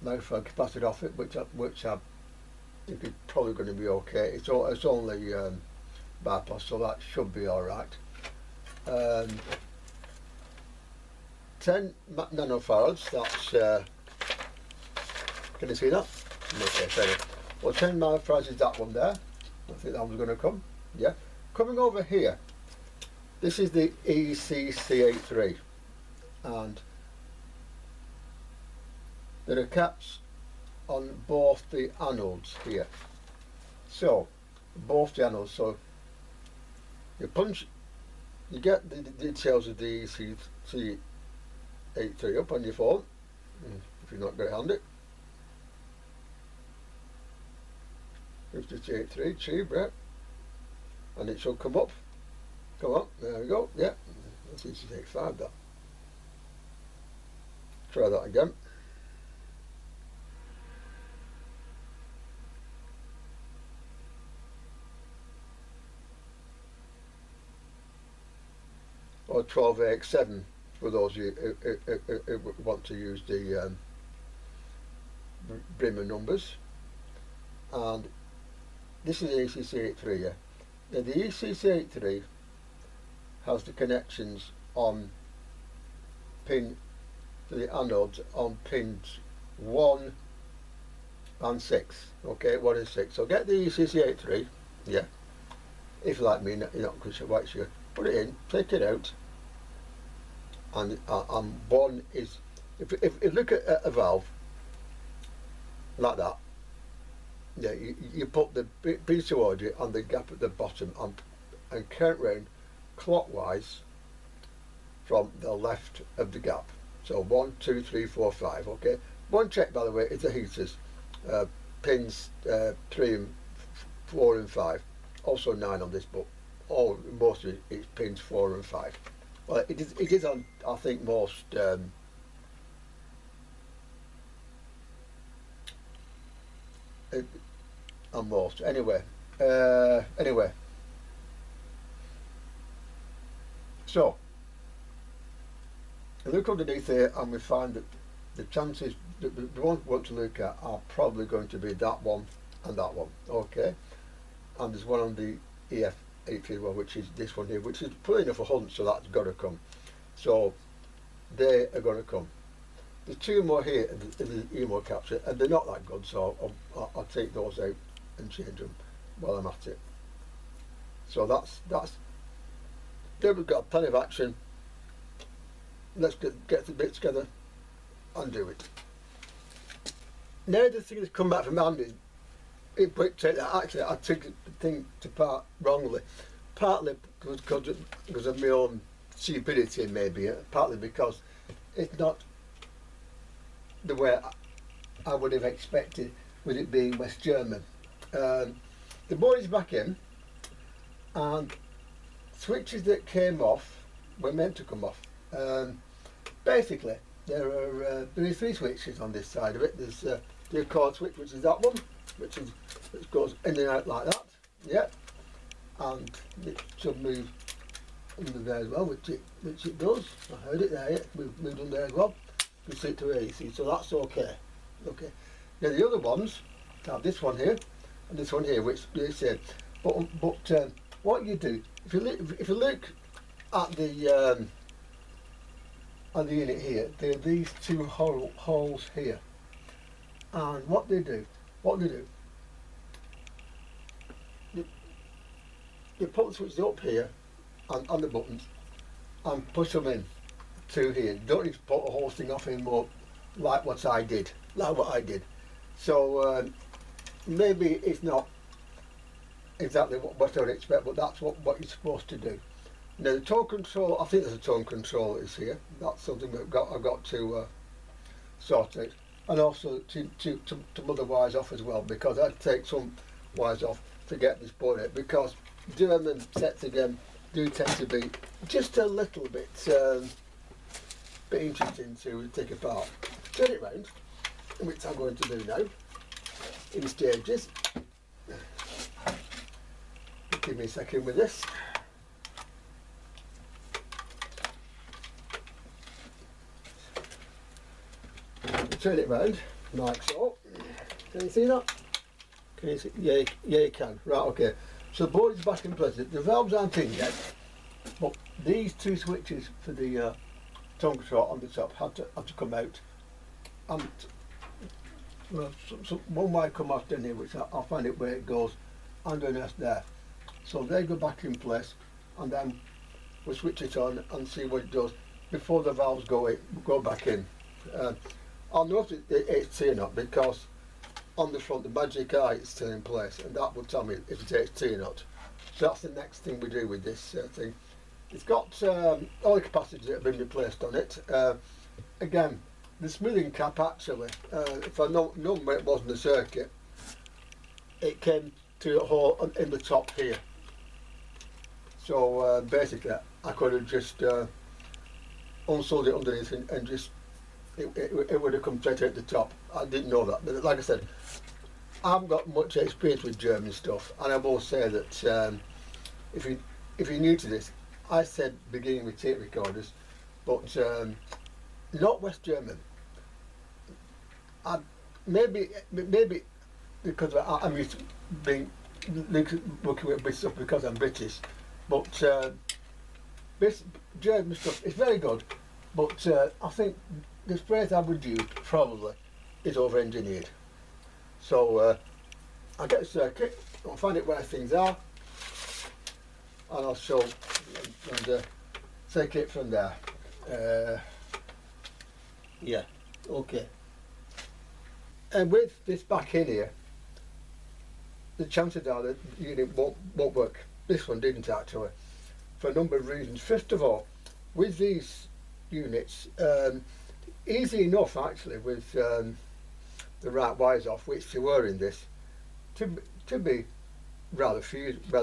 A: microfarad capacitor off it, which I think is probably going to be okay. It's only bypass, so that should be all right. 10 nanofarads. That's can you see that? Okay, fair. Well, 10 nanofarads is that one there. I think that one's going to come. Yeah. Coming over here, this is the ECC83, and there are caps on both the anodes here. So both the anodes. So you get the details of the ECC83 up on your phone, if you're not going to hand it. 53 tube, right? And it should come up. Come on, there we go. Yeah, that's ECC85. That. Try that again. Or 12AX7 for those who want to use the Brimmer numbers. And this is the ECC83, yeah. Now the ECC83 has the connections on pin to the anodes on pins 1 and 6. Okay, 1 and 6. So get the ECC83, yeah. If you like me, you're not quite sure. Put it in, take it out, and one is, if you look at a valve like that, yeah, you put the piece of audio on the gap at the bottom and count round clockwise from the left of the gap. So 1, 2, 3, 4, 5. Okay. One check, by the way, is the heaters, pins 3 and 4 and 5. Also 9 on this, but most of it is pins 4 and 5. Well, it is on, I think, most on most. Anyway, so I look underneath here and we find that the chances, the ones we want to look at are probably going to be that one and that one. Okay, and there's one on the EF831, which is this one here, which is pulling off a hunt, so that's got to come. So they are going to come. There's two more here in the emo capture, and they're not that good, so I'll take those out and change them while I'm at it. So that's there. We've got plenty of action. Let's get the bits together and do it. now the thing has come back from Andy. Actually, I took the thing to part wrongly, partly because of my own stupidity, maybe, partly because it's not the way I would have expected with it being West German. The board is back in, and switches that came off were meant to come off. Basically, there are three switches on this side of it. There's the accord switch, which is that one, which goes in and out like that. Yeah, and it should move under there as well, which it does. I heard it there. Yeah, moved under there as well. You see it to AC, so that's okay. Okay. Now the other ones have this one here and this one here, which they say. But what you do if you look at the unit here, there are these two holes here, and what they do, you put the switches up here on the buttons and push them in to here. You don't need to put the whole thing off anymore, like what I did. So maybe it's not exactly what I would expect, but that's what you're supposed to do. Now the tone control, I think there's a tone control is here. That's something I've got to sort out, and also to mother wires off as well, because I'd take some wires off to get this board out, because German sets again do tend to be just a little bit interesting to take apart. Turn it round, which I'm going to do now in stages. Give me a second with this. Turn it round like so. Can you see that? Can you see? Yeah, you can. Right, okay. So the board is back in place. The valves aren't in yet, but these two switches for the tone control on the top have to come out. And well, so one might come off down here, which I'll find it where it goes, and then that's there. So they go back in place, and then we'll switch it on and see what it does before the valves go back in. I'll note it's T or not, because on the front the magic eye is still in place, and that will tell me if it takes T or not. So that's the next thing we do with this thing. It's got all the capacitors that have been replaced on it. Again, the smoothing cap actually, if I know where it was in the circuit, it came to a hole in the top here. So basically I could have just unsold it underneath and just it would have come straight out the top. I didn't know that, but like I said, I haven't got much experience with German stuff, and I will say that if you're new to this, I said beginning with tape recorders, but not West German. Maybe because I'm used to being working with stuff because I'm British, but this German stuff is very good. But I think the phrase I would use probably is over-engineered. So I'll get a circuit, I'll find out where things are, and I'll show and take it from there. Yeah, okay. And with this back in here, the chances are that the unit won't work. This one didn't actually, for a number of reasons. First of all, with these units, easy enough actually with the right wires off, which they were in this, to be rather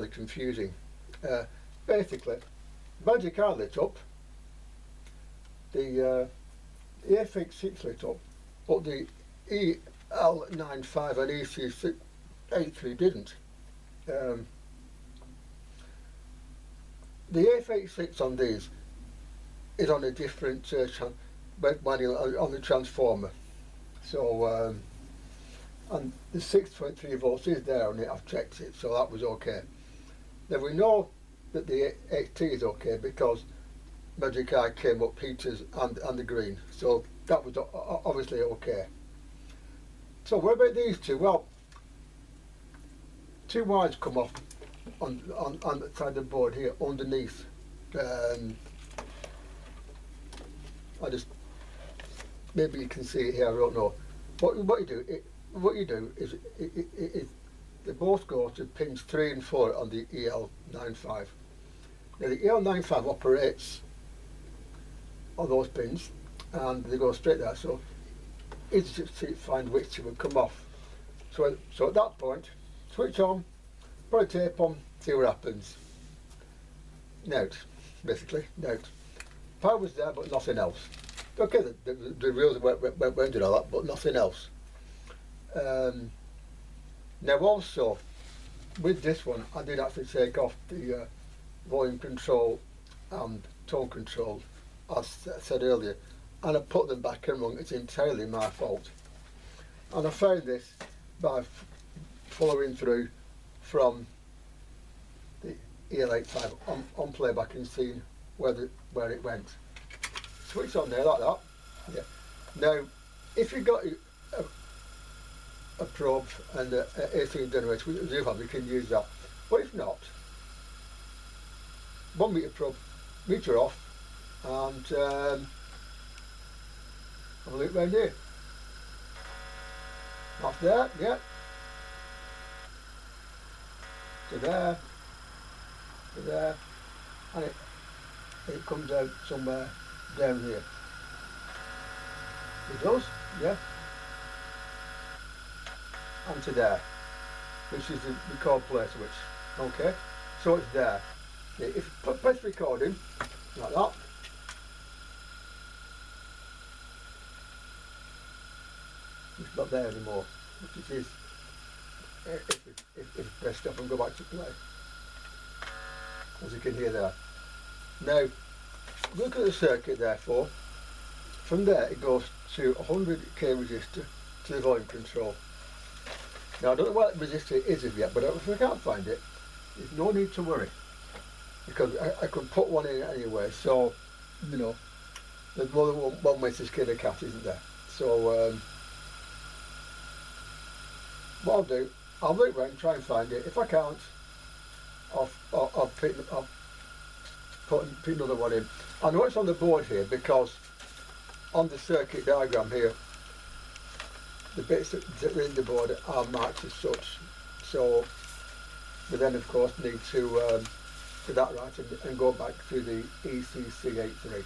A: confusing. Basically, magic eye lit up, the EFX6 lit up, but the EL95 and EC83 didn't. The EFX6 on these is on a different manual on the transformer. So and the 6.3 volts is there on it. I've checked it, so that was okay. Now we know that the XT is okay because Magic Eye came up heaters and the green, so that was obviously okay. So what about these two? Well, two wires come off on the side of the board here underneath. I just, maybe you can see it here, I don't know. What you do, what you do is they both go to pins 3 and 4 on the EL95. Now the EL95 operates on those pins and they go straight there, so it's just to find which two will come off. So at that point, switch on, put a tape on, see what happens. Note, basically, note. Power's there but nothing else. Okay, the reels went and all that, but nothing else. Now also, with this one, I did actually take off the volume control and tone control, as I said earlier, and I put them back in wrong. It's entirely my fault. And I found this by following through from the EL85 on playback and seeing where it went. Switch on there like that. Yeah. Now, if you've got a probe and an AC generator, which you do have, you can use that. But if not, 1 meter probe, meter off, and have a look round here. Off there, yeah. To there, to there, and it comes out somewhere down here. It does, yeah. And to there, which is the record play switch. Okay, so it's there. If you press recording like that, it's not there anymore, which it is if you press stop and go back to play, as you can hear there. Now, look at the circuit therefore. From there it goes to 100k resistor to the volume control. Now I don't know what resistor it is as yet, but if I can't find it, there's no need to worry, because I could put one in anyway, so, you know, there's more than one way to skin a cat, isn't there? So, what I'll do, I'll look around and try and find it. If I can't, I'll put another one in. I know it's on the board here because on the circuit diagram here, the bits that are in the board are marked as such. So we then of course need to do that right and go back to the ECC83.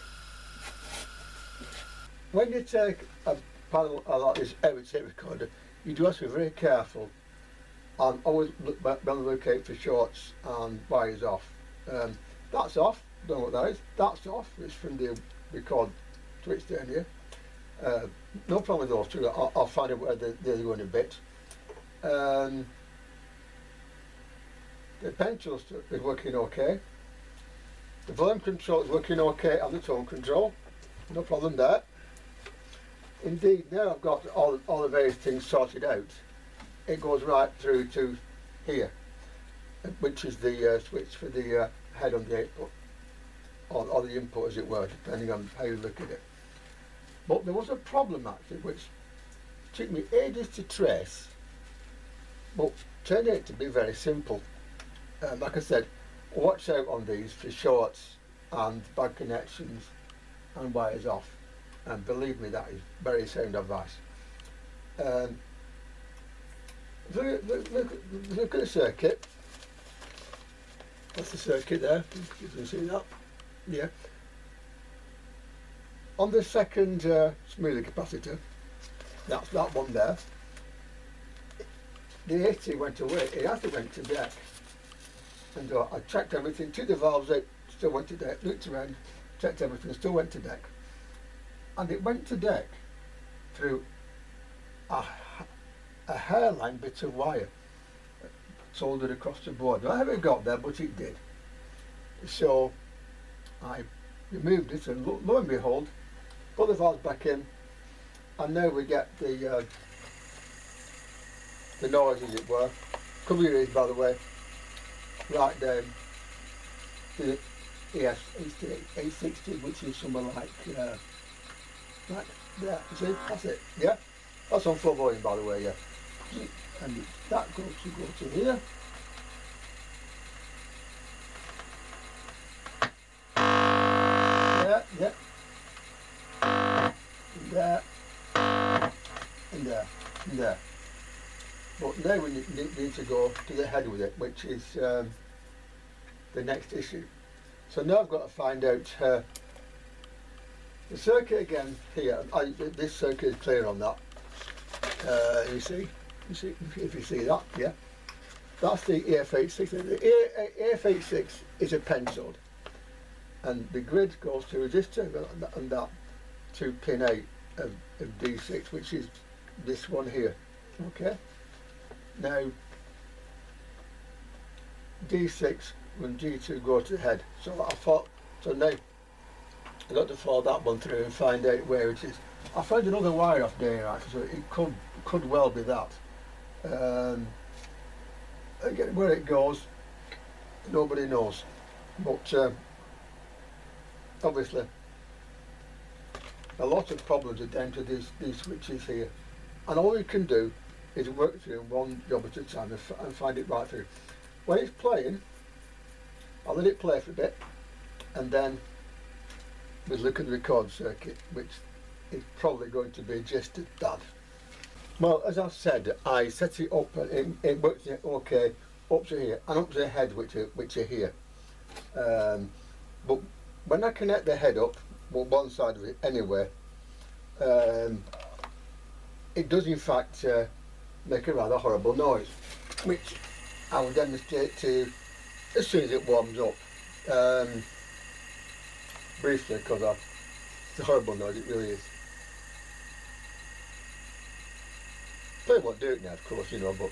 A: When you take a panel like this out of tape recorder, you do have to be very careful and always locate for shorts and wires off. That's off, don't know what that is, that's off, it's from the record switch down here. No problem with those two, I'll find out where they're going a bit. The pencil is working okay. The volume control is working okay, and the tone control, no problem there. Indeed, now I've got all the various things sorted out, it goes right through to here, which is the switch for the head on the output, or the input as it were, depending on how you look at it. But there was a problem actually, which took me ages to trace, but turned out to be very simple. Like I said, watch out on these for shorts and bad connections and wires off, and believe me, that is very sound advice. Look at the circuit. That's the circuit there, you can see that, yeah. On the second smoother capacitor, that's that one there, the AC went away, it actually went to deck. And I checked everything, took the valves out, still went to deck, looked around, checked everything, still went to deck. And it went to deck through a hairline bit of wire soldered across the board. I haven't got there, but it did. So I removed it, and lo and behold, put the valves back in, and now we get the noise, as it were. Cover your ears, by the way, right down to the ES860, which is somewhere like there. You see, that's it. Yeah, that's on full volume, by the way. Yeah, and that goes to here. Yeah. And there. And there. And there. But now we need to go to the head with it, which is the next issue. So now I've got to find out the circuit again here. This circuit is clear on that. You see if you see that, yeah. That's the EF86. The EF86 is a penciled, and the grid goes to resistor and that to pin 8 of D6, which is this one here. Okay. Now D6 and D2 go to the head. So now I've got to follow that one through and find out where it is. I found another wire off there actually, so it could well be that. Again, where it goes, nobody knows. But obviously, a lot of problems are down to these switches here, and all you can do is work through one job at a time and find it right through. When it's playing, I'll let it play for a bit, and then we'll look at the record circuit, which is probably going to be just as bad. Well, as I said, I set it up and it works okay up to here and up to the head, which are here. But when I connect the head up, well, one side of it anyway, it does in fact make a rather horrible noise, which I will demonstrate to you as soon as it warms up. Briefly, because it's a horrible noise, it really is. Play won't do it now, of course, you know, but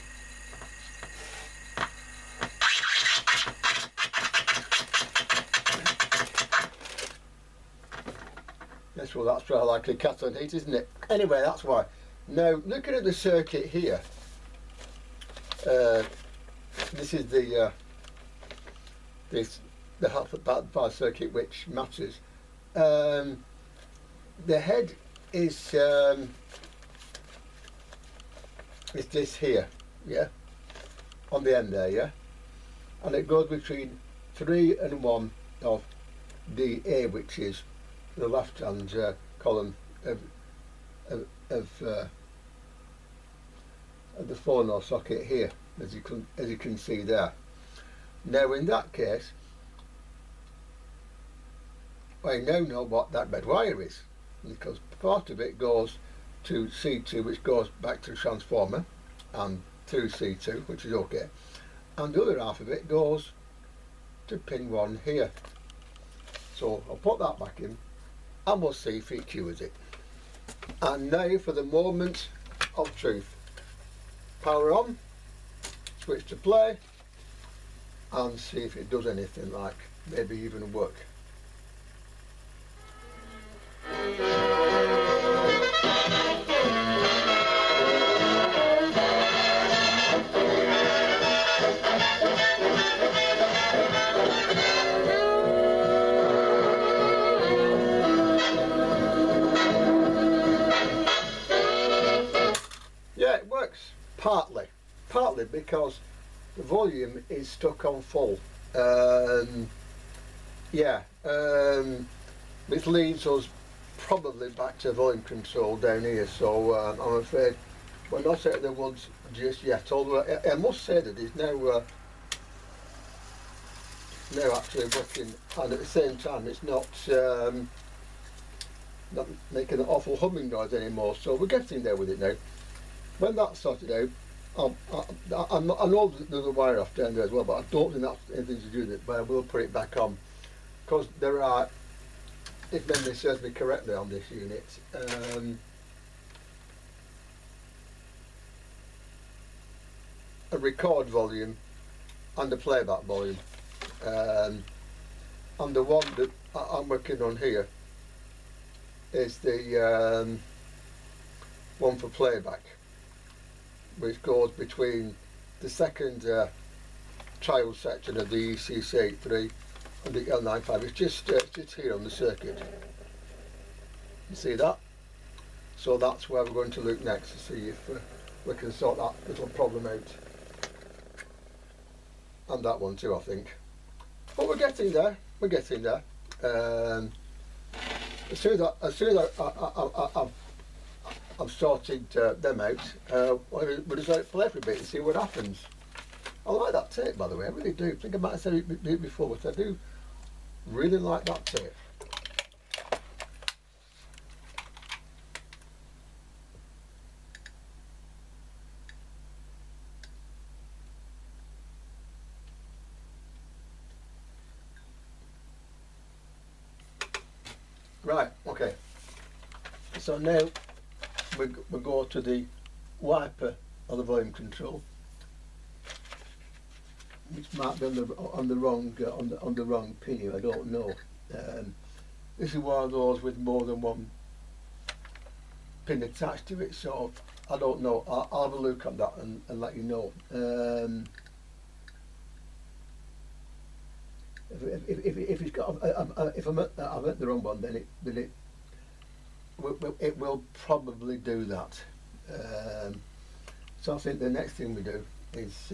A: yes, well, that's rather like a cat on heat, isn't it? Anyway, that's why. Now, looking at the circuit here, this is the half bar circuit which matters. The head is this here, yeah, on the end there, yeah, and it goes between 3 and 1 of DA, which is the left hand column of the phono socket here, as you can see there. Now in that case, I now know what that red wire is, because part of it goes to C2, which goes back to the transformer, and through C2, which is okay, and the other half of it goes to pin 1 here. So I'll put that back in and we'll see if it cures it. And now for the moment of truth. Power on, switch to play, and see if it does anything, like maybe even work. Yeah, it works, partly because the volume is stuck on full. Which leads us probably back to volume control down here, so I'm afraid we're not out of the woods just yet, although I must say that it's now actually working, and at the same time it's not making an awful humming noise anymore, so we're getting there with it now. When that's sorted out, I know there's a wire off down there as well, but I don't think that's anything to do with it, but I will put it back on, because there are, if memory serves me correctly on this unit, a record volume and a playback volume, and the one that I'm working on here is the one for playback, which goes between the second child section of the ECC83 and the L95. It's just here on the circuit. You see that? So that's where we're going to look next to see if we can sort that little problem out. And that one too, I think. But we're getting there. We're getting there. As soon as I've sorted them out, we'll just play for a bit and see what happens. I like that tape, by the way, I really do. I think I might have said it before, but I do really like that tape. Right, okay. So now we go to the wiper of the volume control, which might be on the wrong pin here. I don't know. This is one of those with more than one pin attached to it, so I don't know. I'll have a look at that and let you know. If it's got, if I'm at the wrong one, then it will probably do that. So I think the next thing we do is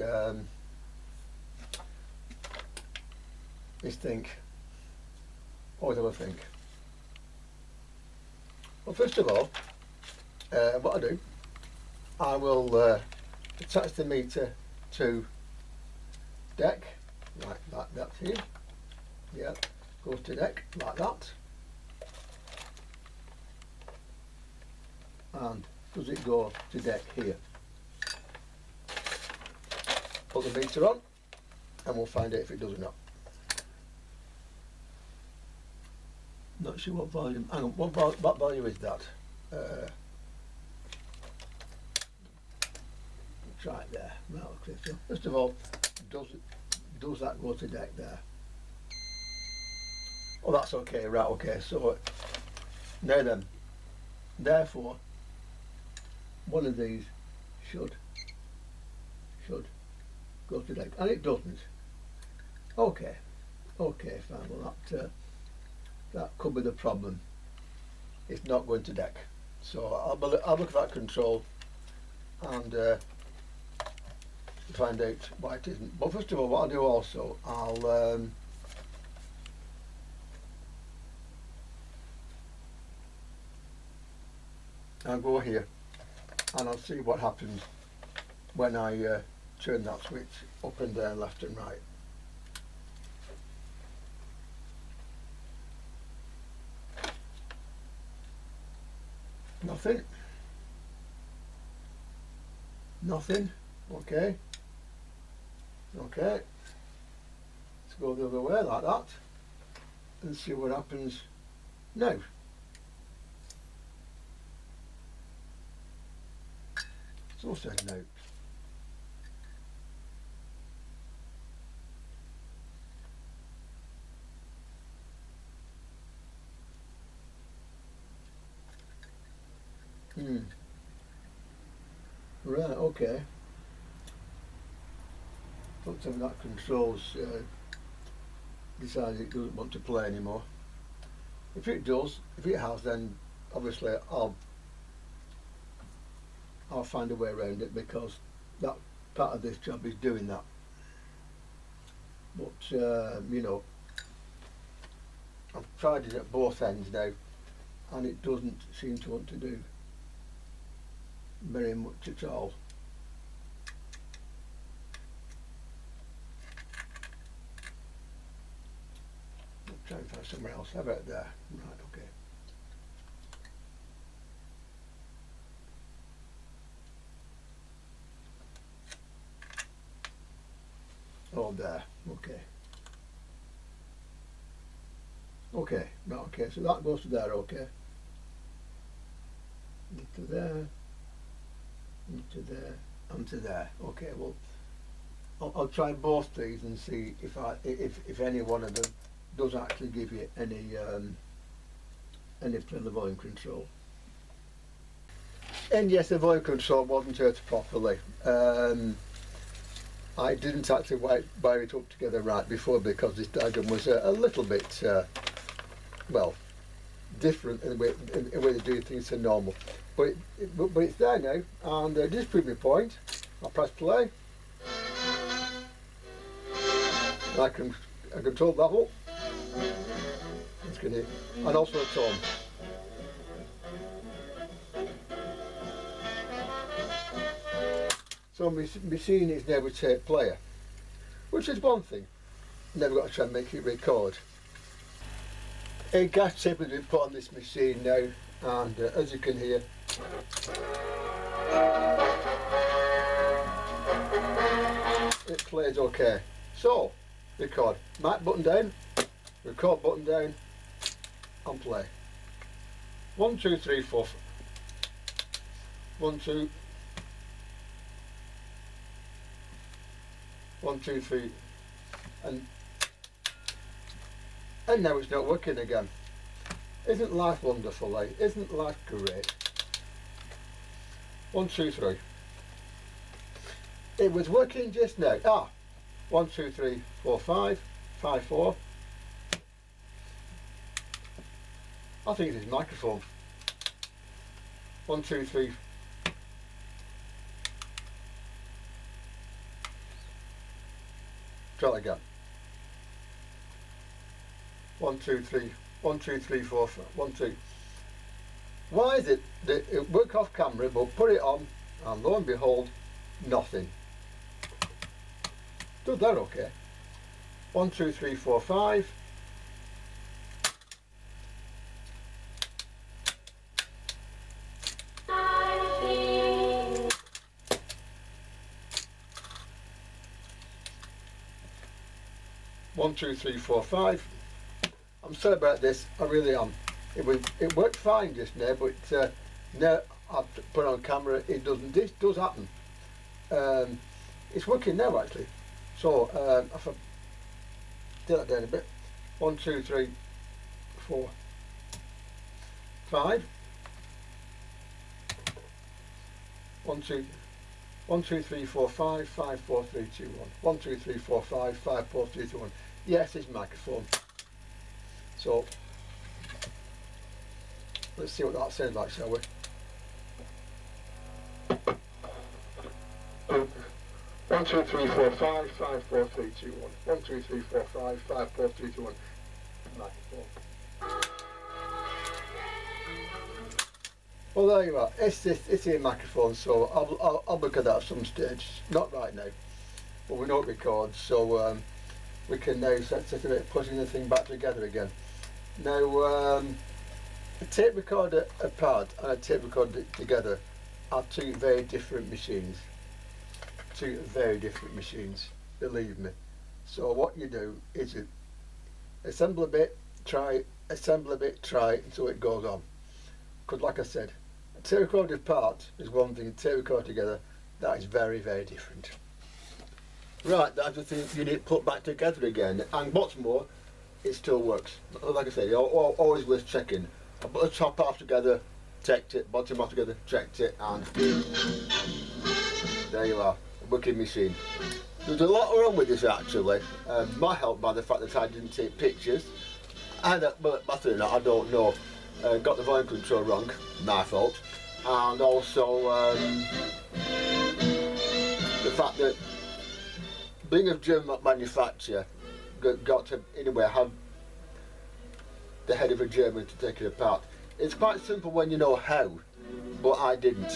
A: think. Always have a think. Well, first of all, what I do, I will attach the meter to deck like that here. Yeah, goes to deck like that. And does it go to deck here? Put the meter on and we'll find out if it does or not. Not sure what volume. Hang on, what value is that? Try it there. Right, okay. So first of all, does that go to deck there? Oh, that's okay. Right, okay. So now then, therefore, one of these should go to deck, and it doesn't. Okay, okay, fine. Well, that could be the problem. It's not going to deck. So I'll look at that control and find out why it isn't. But first of all, what I'll do also, I'll go here and I'll see what happens when I turn that switch up and down, left and right. Nothing. Nothing. Okay. Okay. Let's go the other way like that and see what happens now. So said no. Right, okay. Looks like that control's decided it doesn't want to play anymore. If it does, if it has, then obviously I'll find a way around it, because that part of this job is doing that. But you know, I've tried it at both ends now, and it doesn't seem to want to do very much at all. I'll try and find somewhere else. How about there? Right, okay. Oh, there. Okay. Okay. Right, okay. So that goes to there. Okay. Into there. Into there. And to there. Okay. Well, I'll try both these and see if any one of them does actually give you any further volume control. And yes, the volume control wasn't hurt properly. I didn't actually wire it up together right before, because this diagram was a little bit, well, different in the way they do things to normal. But it's there now, and just prove my point. I'll press play. I can control level. And also a tone. So my machine is now a tape player, which is one thing. Never got to try and make it record. A gas tape has been put on this machine now, and as you can hear, it plays okay. So, record. Mic button down, record button down, and play. 1, 2, 3, 4. 1, 2. 1, 2, 3. And now it's not working again. Isn't life wonderful, eh? Isn't life great? 1, 2, 3. It was working just now. 1, 2, 3, 4, 5. 5, 4. I think it's his microphone. 1, 2, 3. Try it again. 1, 2, 3. 1, 2, 3, 4, 5. 1, 2. Why is it that it work off camera, but put it on, and lo and behold, nothing. Does that okay? 1, 2, 3, 4, 5. One, 2, 3, 4, 5. I'm sorry about this. I really am. It worked fine just now, but now I've put it on camera. It doesn't. This does happen. It's working now actually. So if I do that down a bit. 1, 2, 3, 4, 5. 1, 2. 1, 2, 3, 4, 5, 5, 4, 3, 2, 1. 1, 2, 3, 4, 5, 5, 4, 3, 2, 1. Yes, it's microphone. So let's see what that sounds like, shall we? 1, 2, 3, 4, 5, 5, 4, 3, 2, 1. 1, 2, 3, 4, 5, 5, 4, 3, 2, 1. Microphone. Well, there you are. It's a microphone, so I'll look at that at some stage. Not right now, but we know it records, so we can now set about putting the thing back together again. Now, a tape recorder apart and a tape recorder together are two very different machines. Two very different machines, believe me. So what you do is you assemble a bit, try, assemble a bit, try, until it goes on. Because like I said, a tape recorder apart is one thing, a tape recorder together, that is very, very different. Right, that's the thing you need to put back together again, and what's more, it still works. Like I said, always worth checking. I put the top half together, checked it, bottom half together, checked it, and there you are, a working machine. There's a lot wrong with this actually. Might help by the fact that I didn't take pictures. But after that, I don't know. Got the volume control wrong, my fault. And also the fact that being a German manufacturer, got to anyway have the head of a German to take it apart. It's quite simple when you know how, but I didn't.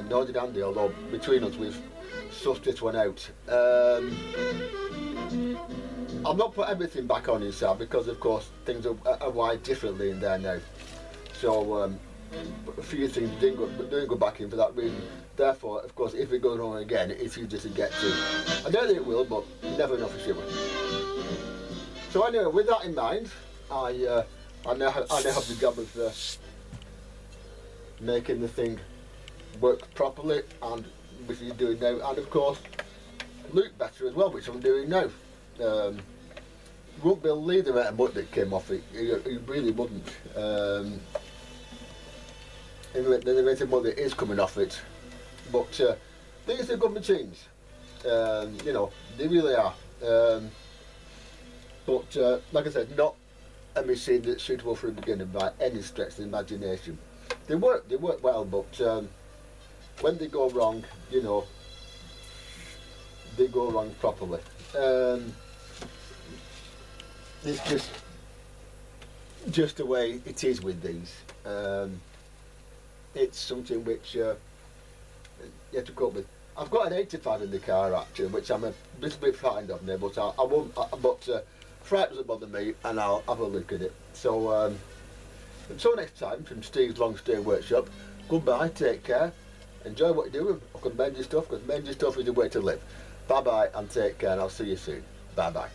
A: Nor did Andy, although between us we've sussed this one out. I've not put everything back on inside because of course things are wired differently in there now. So a few things didn't go back in for that reason. Therefore, of course, if it goes wrong again, it's easier to get to. I know that it will, but you never know for sure. So anyway, with that in mind, I now have the job of making the thing work properly, and which I'm doing now, and of course look better as well, which I'm doing now. You wouldn't believe the amount of mud that came off it. You really wouldn't. The amount of mud that is coming off it. But these are good machines. You know, they really are. But like I said, not a machine that's suitable for a beginner by any stretch of the imagination. They work well, but when they go wrong, you know, they go wrong properly. It's just the way it is with these. It's something which you have to cope with. I've got an 85 in the car actually, which I'm a little bit frightened of now, but I won't. Fright doesn't bother me, and I'll have a look at it. So until next time, from Steve's Long Stay Workshop. Goodbye. Take care. Enjoy what you're doing. I can mend your stuff, because mend your stuff is the way to live. Bye bye, and take care. And I'll see you soon. Bye bye.